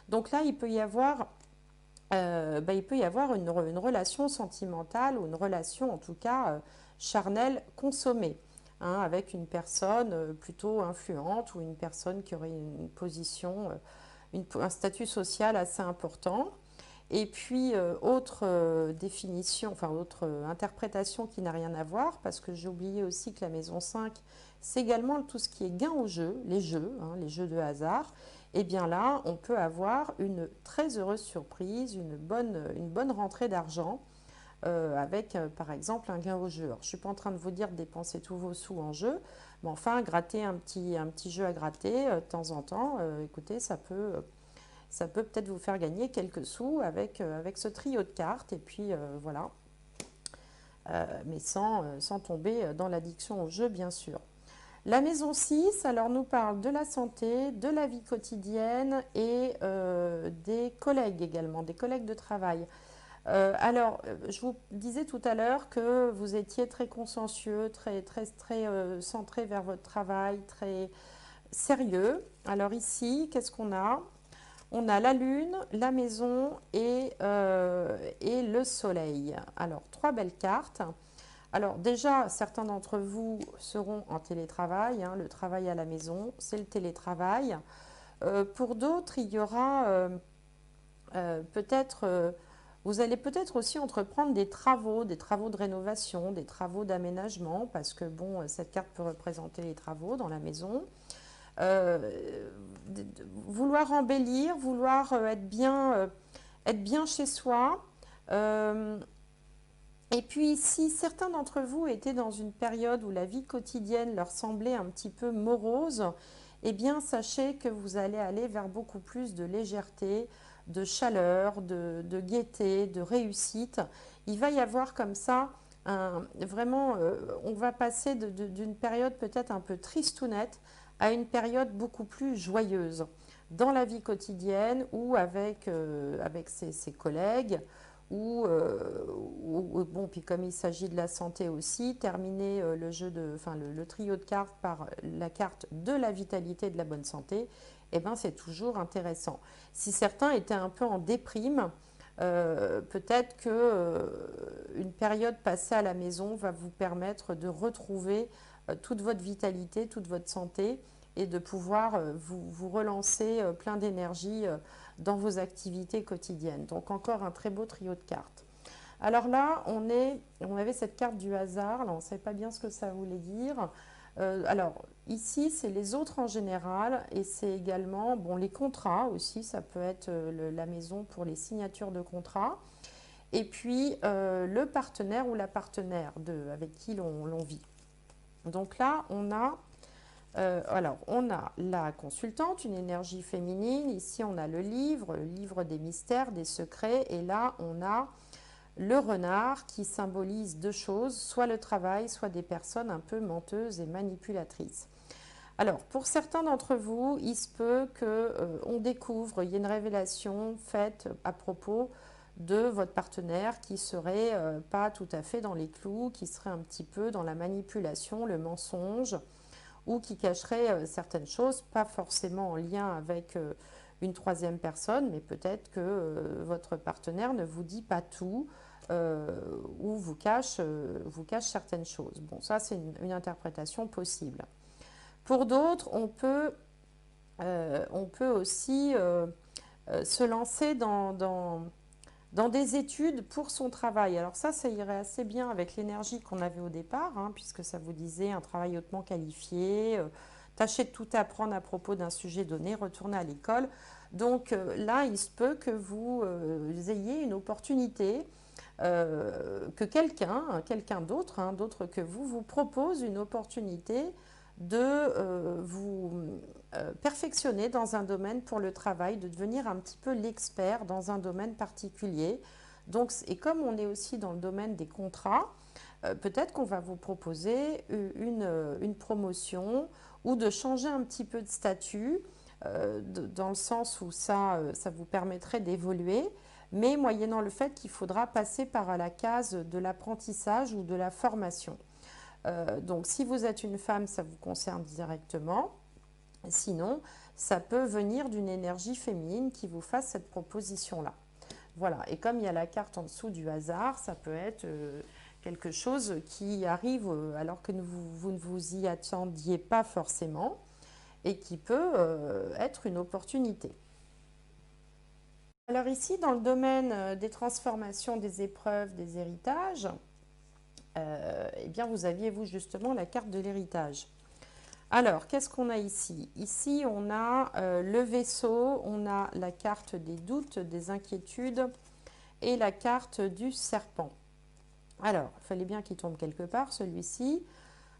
Donc là, il peut y avoir une relation sentimentale ou une relation en tout cas charnelle consommée, hein, avec une personne plutôt influente ou une personne qui aurait une position, un statut social assez important. Et puis, autre définition, enfin autre interprétation qui n'a rien à voir, parce que j'ai oublié aussi que la maison 5, c'est également tout ce qui est gain au jeu, hein, les jeux de hasard. et bien là, on peut avoir une très heureuse surprise, une bonne rentrée d'argent avec par exemple un gain au jeu. Alors, je ne suis pas en train de vous dire de dépenser tous vos sous en jeu, mais enfin, gratter un petit jeu à gratter de temps en temps, écoutez, ça peut peut-être vous faire gagner quelques sous avec ce trio de cartes, et puis voilà, mais sans tomber dans l'addiction au jeu, bien sûr. La maison 6, alors nous parle de la santé, de la vie quotidienne et des collègues également, des collègues de travail. Je vous disais tout à l'heure que vous étiez très consciencieux, très centré vers votre travail, très sérieux. Alors ici, qu'est-ce qu'on a? On a la lune, la maison et le soleil. Alors, trois belles cartes. Alors déjà, certains d'entre vous seront en télétravail, hein, le travail à la maison, c'est le télétravail. Pour d'autres, il y aura peut-être, vous allez peut-être aussi entreprendre des travaux de rénovation, des travaux d'aménagement, parce que bon, cette carte peut représenter les travaux dans la maison. Euh, Vouloir embellir, vouloir être bien chez soi. Euh, et puis, si certains d'entre vous étaient dans une période où la vie quotidienne leur semblait un petit peu morose, eh bien, sachez que vous allez aller vers beaucoup plus de légèreté, de chaleur, de gaieté, de réussite. Il va y avoir comme ça vraiment, on va passer d'une période peut-être un peu tristounette à une période beaucoup plus joyeuse dans la vie quotidienne ou avec ses collègues bon, puis comme il s'agit de la santé aussi, terminer le trio de cartes par la carte de la vitalité et de la bonne santé, eh ben, c'est toujours intéressant. Si certains étaient un peu en déprime, peut-être que une période passée à la maison va vous permettre de retrouver toute votre vitalité, toute votre santé et de pouvoir vous relancer plein d'énergie dans vos activités quotidiennes. Donc encore un très beau trio de cartes. Alors là, on avait cette carte du hasard, là, on ne savait pas bien ce que ça voulait dire. Alors ici, c'est les autres en général et c'est également bon, les contrats aussi, ça peut être la maison pour les signatures de contrats. Et puis le partenaire ou la partenaire avec qui l'on vit. Donc là, on a la consultante, une énergie féminine. Ici, on a le livre des mystères, des secrets. Et là, on a le renard qui symbolise deux choses, soit le travail, soit des personnes un peu menteuses et manipulatrices. Alors, pour certains d'entre vous, il se peut qu'on découvre, il y a une révélation faite à propos de votre partenaire qui serait pas tout à fait dans les clous, qui serait un petit peu dans la manipulation, le mensonge, ou qui cacherait certaines choses, pas forcément en lien avec une troisième personne, mais peut-être que votre partenaire ne vous dit pas tout ou vous cache certaines choses. Bon, ça c'est une interprétation possible. Pour d'autres, on peut aussi se lancer dans des études pour son travail. Alors ça irait assez bien avec l'énergie qu'on avait au départ, hein, puisque ça vous disait un travail hautement qualifié, tâchez de tout apprendre à propos d'un sujet donné, retournez à l'école. Donc là, il se peut que vous ayez une opportunité, que quelqu'un d'autre, hein, d'autre que vous propose une opportunité de vous perfectionner dans un domaine pour le travail, de devenir un petit peu l'expert dans un domaine particulier. Donc, et comme on est aussi dans le domaine des contrats, peut-être qu'on va vous proposer une promotion ou de changer un petit peu de statut dans le sens où ça vous permettrait d'évoluer, mais moyennant le fait qu'il faudra passer par la case de l'apprentissage ou de la formation. Donc si vous êtes une femme, ça vous concerne directement. Sinon, ça peut venir d'une énergie féminine qui vous fasse cette proposition-là. Voilà, et comme il y a la carte en dessous du hasard, ça peut être quelque chose qui arrive alors que vous ne vous y attendiez pas forcément et qui peut être une opportunité. Alors ici, dans le domaine des transformations, des épreuves, des héritages, eh bien vous aviez vous justement la carte de l'héritage. Alors, qu'est-ce qu'on a ici? Ici, on a le vaisseau, on a la carte des doutes, des inquiétudes et la carte du serpent. Alors, il fallait bien qu'il tombe quelque part, celui-ci.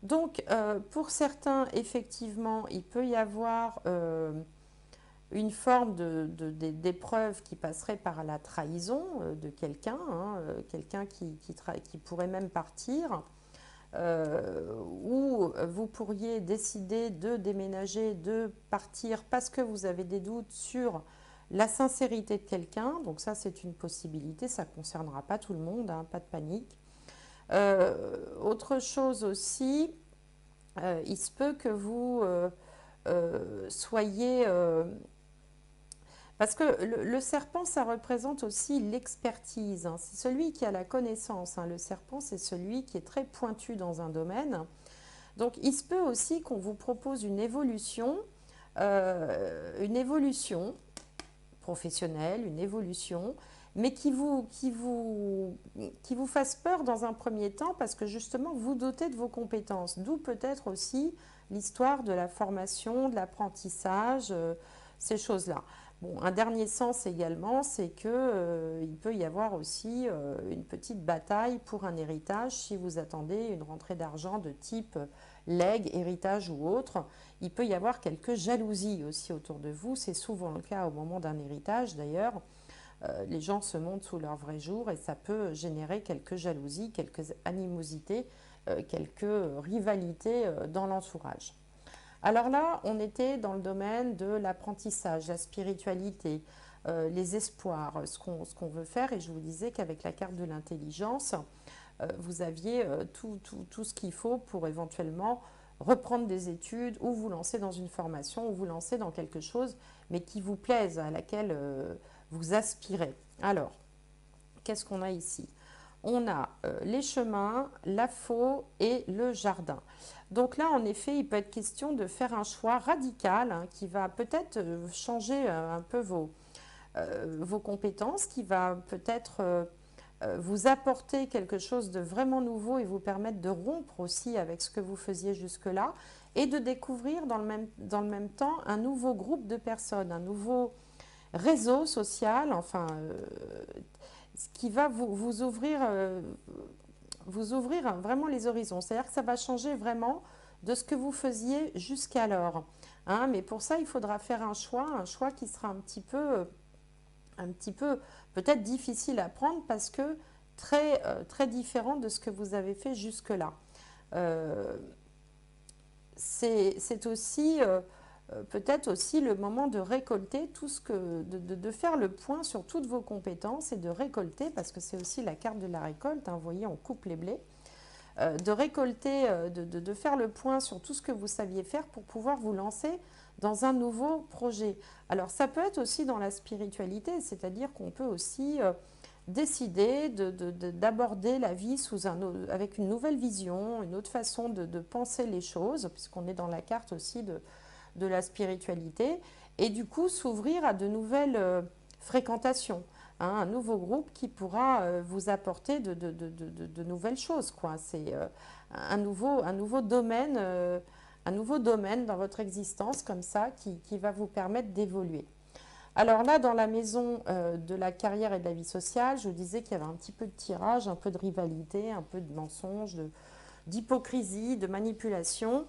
Donc, pour certains, effectivement, il peut y avoir une forme d'épreuve qui passerait par la trahison de quelqu'un, hein, quelqu'un qui pourrait même partir, ou vous pourriez décider de déménager, de partir parce que vous avez des doutes sur la sincérité de quelqu'un. Donc ça, c'est une possibilité, ça ne concernera pas tout le monde, hein, pas de panique. Autre chose aussi, il se peut que vous soyez... parce que le serpent, ça représente aussi l'expertise, hein. C'est celui qui a la connaissance, hein. Le serpent, c'est celui qui est très pointu dans un domaine. Donc, il se peut aussi qu'on vous propose une évolution professionnelle, une évolution, mais qui vous fasse peur dans un premier temps parce que justement, vous dotez de vos compétences. D'où peut-être aussi l'histoire de la formation, de l'apprentissage, ces choses-là. Bon, un dernier sens également, c'est que il peut y avoir aussi une petite bataille pour un héritage si vous attendez une rentrée d'argent de type legs, héritage ou autre. Il peut y avoir quelques jalousies aussi autour de vous. C'est souvent le cas au moment d'un héritage d'ailleurs. Les gens se montrent sous leur vrai jour et ça peut générer quelques jalousies, quelques animosités, quelques rivalités dans l'entourage. Alors là, on était dans le domaine de l'apprentissage, la spiritualité, les espoirs, ce qu'on veut faire. Et je vous disais qu'avec la carte de l'intelligence, vous aviez tout ce qu'il faut pour éventuellement reprendre des études ou vous lancer dans une formation ou vous lancer dans quelque chose, mais qui vous plaise, à laquelle vous aspirez. Alors, qu'est-ce qu'on a ici? On a les chemins, la faux et le jardin. Donc là, en effet, il peut être question de faire un choix radical, hein, qui va peut-être changer un peu vos compétences, qui va peut-être vous apporter quelque chose de vraiment nouveau et vous permettre de rompre aussi avec ce que vous faisiez jusque-là et de découvrir dans le même temps un nouveau groupe de personnes, un nouveau réseau social, enfin, ce qui va vous ouvrir vraiment les horizons. C'est-à-dire que ça va changer vraiment de ce que vous faisiez jusqu'alors, hein. Mais pour ça, il faudra faire un choix qui sera un petit peu peut-être difficile à prendre parce que très différent de ce que vous avez fait jusque-là. Euh, c'est aussi peut-être aussi le moment de récolter de faire le point sur toutes vos compétences et de récolter, parce que c'est aussi la carte de la récolte, hein, vous voyez, on coupe les blés, de récolter, de faire le point sur tout ce que vous saviez faire pour pouvoir vous lancer dans un nouveau projet. Alors ça peut être aussi dans la spiritualité, c'est-à-dire qu'on peut aussi décider d'aborder la vie avec une nouvelle vision, une autre façon de penser les choses, puisqu'on est dans la carte aussi de la spiritualité, et du coup s'ouvrir à de nouvelles fréquentations, hein, un nouveau groupe qui pourra vous apporter de nouvelles choses, quoi. C'est un nouveau domaine, un nouveau domaine dans votre existence comme ça qui va vous permettre d'évoluer. Alors là, dans la maison de la carrière et de la vie sociale, je vous disais qu'il y avait un petit peu de tirage, un peu de rivalité, un peu de mensonge, d'hypocrisie, de manipulation.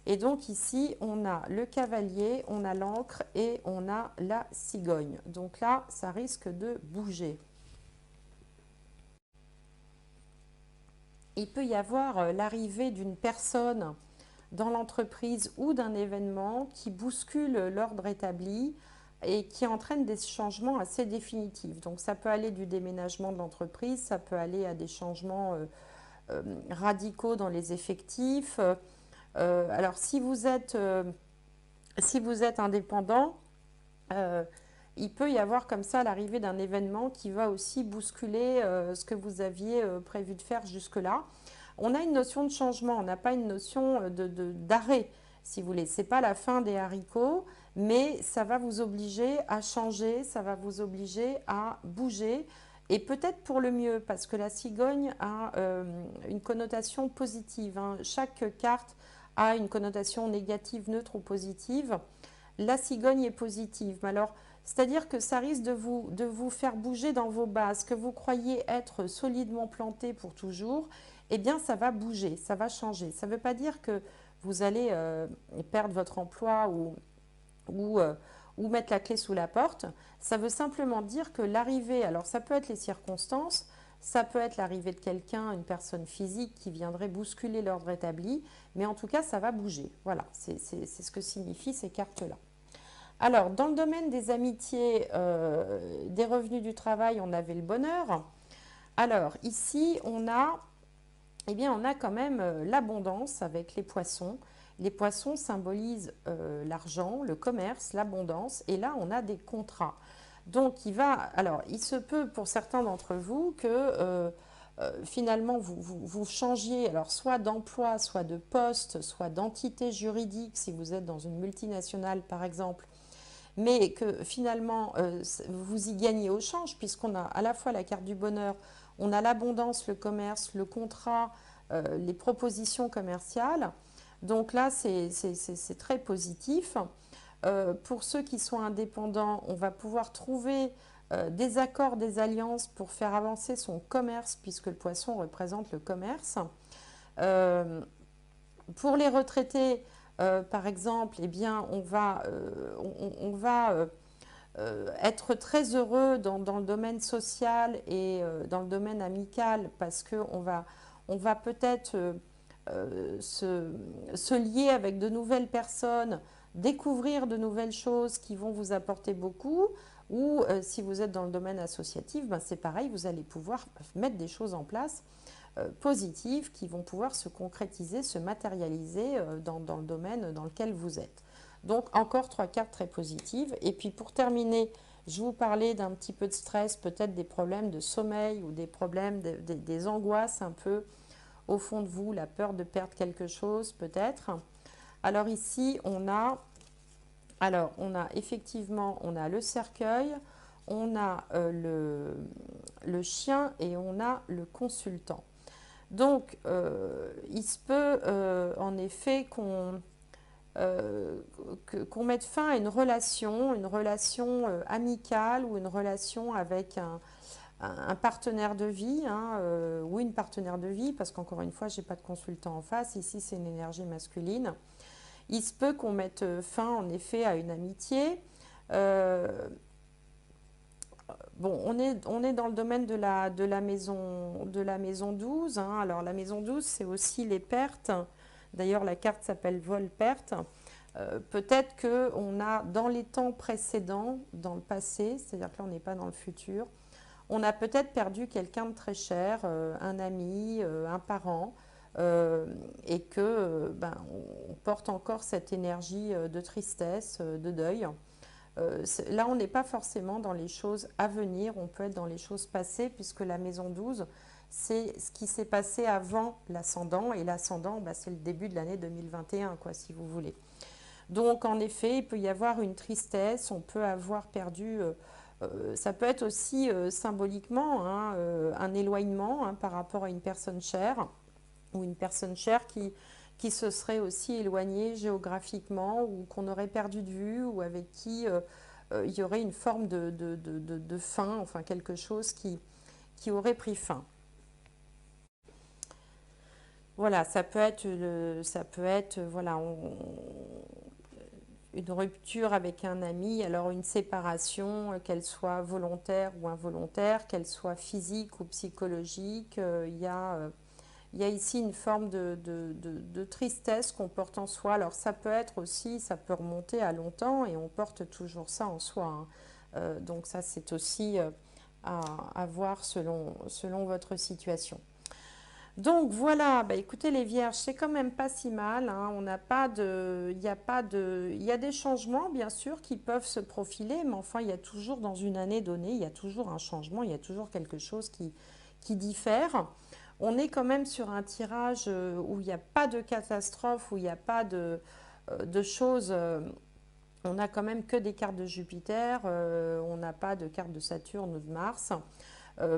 Et donc ici, on a le cavalier, on a l'encre et on a la cigogne. Donc là, ça risque de bouger. Il peut y avoir l'arrivée d'une personne dans l'entreprise ou d'un événement qui bouscule l'ordre établi et qui entraîne des changements assez définitifs. Donc ça peut aller du déménagement de l'entreprise, ça peut aller à des changements radicaux dans les effectifs. Alors si vous êtes indépendant, euh, il peut y avoir comme ça l'arrivée d'un événement qui va aussi bousculer ce que vous aviez prévu de faire jusque-là. On a une notion de changement, on n'a pas une notion d'arrêt, si vous voulez. Ce n'est pas la fin des haricots, mais ça va vous obliger à changer, ça va vous obliger à bouger, et peut-être pour le mieux, parce que la cigogne a une connotation positive, hein. Chaque carte a une connotation négative, neutre ou positive. La cigogne est positive. Mais alors, c'est-à-dire que ça risque de vous faire bouger dans vos bases, que vous croyez être solidement planté pour toujours, eh bien ça va bouger, ça va changer. Ça ne veut pas dire que vous allez perdre votre emploi ou, euh, ou mettre la clé sous la porte. Ça veut simplement dire que l'arrivée, alors ça peut être les circonstances, ça peut être l'arrivée de quelqu'un, une personne physique qui viendrait bousculer l'ordre établi, mais en tout cas ça va bouger. Voilà, c'est ce que signifient ces cartes-là. Alors, dans le domaine des amitiés, des revenus du travail, on avait le bonheur. Alors, ici, eh bien, on a quand même l'abondance avec les poissons. Les poissons symbolisent l'argent, le commerce, l'abondance. Et là, on a des contrats. Donc, alors, il se peut pour certains d'entre vous que finalement, vous changiez alors soit d'emploi, soit de poste, soit d'entité juridique, si vous êtes dans une multinationale, par exemple, mais que finalement vous y gagnez au change, puisqu'on a à la fois la carte du bonheur, on a l'abondance, le commerce, le contrat, les propositions commerciales. Donc là, c'est très positif. Pour ceux qui sont indépendants, on va pouvoir trouver des accords, des alliances pour faire avancer son commerce, puisque le poisson représente le commerce. Euh, pour les retraités, par exemple, eh bien, on va être très heureux dans le domaine social et dans le domaine amical parce on va peut-être se lier avec de nouvelles personnes, découvrir de nouvelles choses qui vont vous apporter beaucoup. Ou si vous êtes dans le domaine associatif, ben c'est pareil, vous allez pouvoir mettre des choses en place positives qui vont pouvoir se concrétiser, se matérialiser dans le domaine dans lequel vous êtes. Donc encore trois cartes très positives. Et puis pour terminer, je vous parlais d'un petit peu de stress, peut-être des problèmes de sommeil ou des problèmes, des angoisses un peu au fond de vous, la peur de perdre quelque chose peut-être. Alors ici, on a effectivement, on a le cercueil, on a le chien et on a le consultant. Donc, il se peut en effet euh, qu'on mette fin à une relation amicale ou une relation avec un partenaire de vie ou une partenaire de vie, parce qu'encore une fois, je n'ai pas de consultant en face. Ici, c'est une énergie masculine. Il se peut qu'on mette fin en effet à une amitié. Euh, Bon, on est dans le domaine de la maison 12. Alors, la maison 12, c'est aussi les pertes. D'ailleurs, la carte s'appelle vol-perte. Peut-être qu'on a, dans les temps précédents, dans le passé, c'est-à-dire que là, on n'est pas dans le futur, on a peut-être perdu quelqu'un de très cher, un ami, un parent, et que on porte encore cette énergie de tristesse, de deuil. Là, on n'est pas forcément dans les choses à venir, on peut être dans les choses passées, puisque la maison 12, c'est ce qui s'est passé avant l'ascendant, et l'ascendant, c'est le début de l'année 2021, quoi, si vous voulez. Donc, en effet, il peut y avoir une tristesse, on peut avoir perdu, ça peut être aussi symboliquement un éloignement par rapport à une personne chère, ou une personne chère qui se serait aussi éloignée géographiquement ou qu'on aurait perdu de vue ou avec qui il y aurait une forme de fin, enfin quelque chose qui aurait pris fin. Voilà, ça peut être voilà, une rupture avec un ami, alors une séparation, qu'elle soit volontaire ou involontaire, qu'elle soit physique ou psychologique, il y a ici une forme de tristesse qu'on porte en soi. Alors ça peut être aussi, ça peut remonter à longtemps et on porte toujours ça en soi. Donc ça c'est aussi à voir selon votre situation. Donc voilà, écoutez les vierges, c'est quand même pas si mal. On n'a pas de, il y a pas de, il y a des changements bien sûr qui peuvent se profiler, mais enfin il y a toujours dans une année donnée, il y a toujours un changement, il y a toujours quelque chose qui diffère. On est quand même sur un tirage où il n'y a pas de catastrophe, où il n'y a pas de choses. On n'a quand même que des cartes de Jupiter, on n'a pas de cartes de Saturne ou de Mars.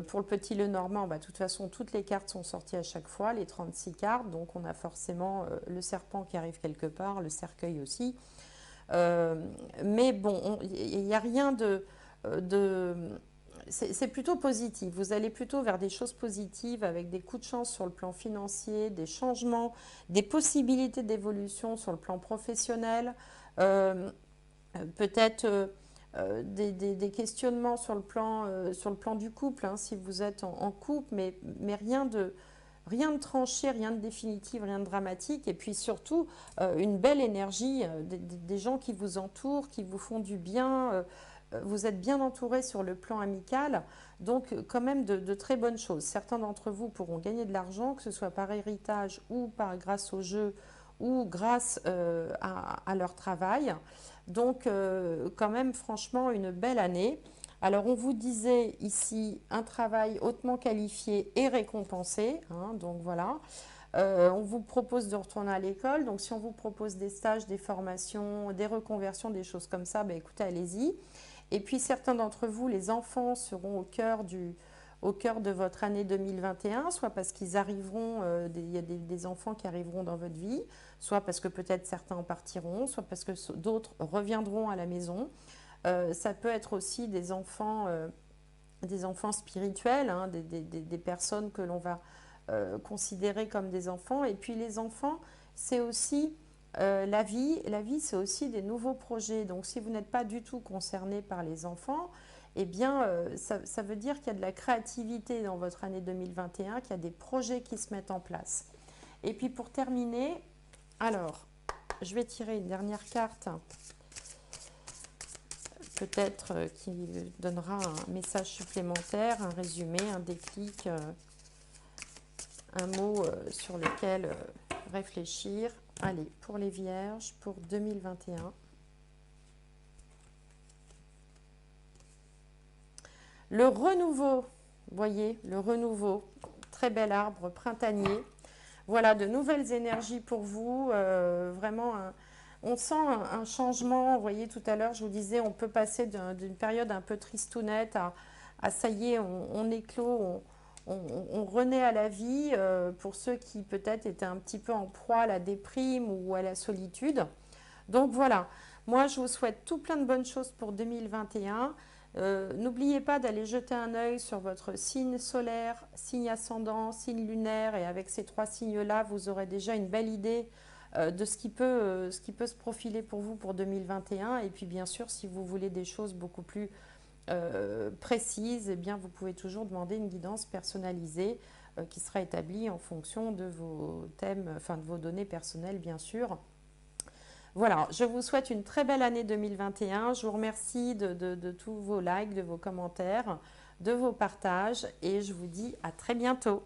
Pour le petit Lenormand, bah, de toute façon, toutes les cartes sont sorties à chaque fois, les 36 cartes. Donc, on a forcément le serpent qui arrive quelque part, le cercueil aussi. Euh, mais bon, il n'y a rien de c'est plutôt positif. Vous allez plutôt vers des choses positives avec des coups de chance sur le plan financier, des changements, des possibilités d'évolution sur le plan professionnel, euh, peut-être des questionnements sur le plan du couple, hein, si vous êtes en couple, mais rien de tranché, rien de définitif, rien de dramatique. Et puis surtout, une belle énergie, des gens qui vous entourent, qui vous font du bien. Vous êtes bien entouré sur le plan amical, donc quand même de très bonnes choses. Certains d'entre vous pourront gagner de l'argent, que ce soit par héritage ou grâce au jeu ou grâce à leur travail. Donc quand même franchement une belle année. Alors on vous disait ici un travail hautement qualifié et récompensé, hein, donc voilà. On vous propose de retourner à l'école, donc si on vous propose des stages, des formations, des reconversions, des choses comme ça, bah, écoutez, allez-y. Et puis certains d'entre vous, les enfants, seront au cœur de votre année 2021, soit parce qu'ils arriveront, il y a des enfants qui arriveront dans votre vie, soit parce que peut-être certains en partiront, soit parce que d'autres reviendront à la maison. Ça peut être aussi des enfants spirituels, hein, des personnes que l'on va considérer comme des enfants. Et puis les enfants, c'est aussi la vie. La vie, c'est aussi des nouveaux projets. Donc si vous n'êtes pas du tout concerné par les enfants, eh bien, ça veut dire qu'il y a de la créativité dans votre année 2021, qu'il y a des projets qui se mettent en place. Et puis pour terminer, alors, je vais tirer une dernière carte peut-être qui donnera un message supplémentaire, un résumé, un déclic, un mot sur lequel réfléchir. Allez, pour les vierges, pour 2021. Le renouveau, voyez, le renouveau, très bel arbre printanier. Voilà, de nouvelles énergies pour vous, vraiment on sent un changement. Vous voyez, tout à l'heure, je vous disais, on peut passer d'une période un peu tristounette à ça y est, on éclot, on renaît à la vie pour ceux qui peut-être étaient un petit peu en proie à la déprime ou à la solitude. Donc voilà, moi je vous souhaite tout plein de bonnes choses pour 2021. N'oubliez pas d'aller jeter un œil sur votre signe solaire, signe ascendant, signe lunaire, et avec ces trois signes-là, vous aurez déjà une belle idée de ce qui peut se profiler pour vous pour 2021. Et puis bien sûr, si vous voulez des choses beaucoup plus précises, eh bien, vous pouvez toujours demander une guidance personnalisée qui sera établie en fonction de vos thèmes, enfin de vos données personnelles, bien sûr. Voilà, je vous souhaite une très belle année 2021. Je vous remercie de tous vos likes, de vos commentaires, de vos partages et je vous dis à très bientôt.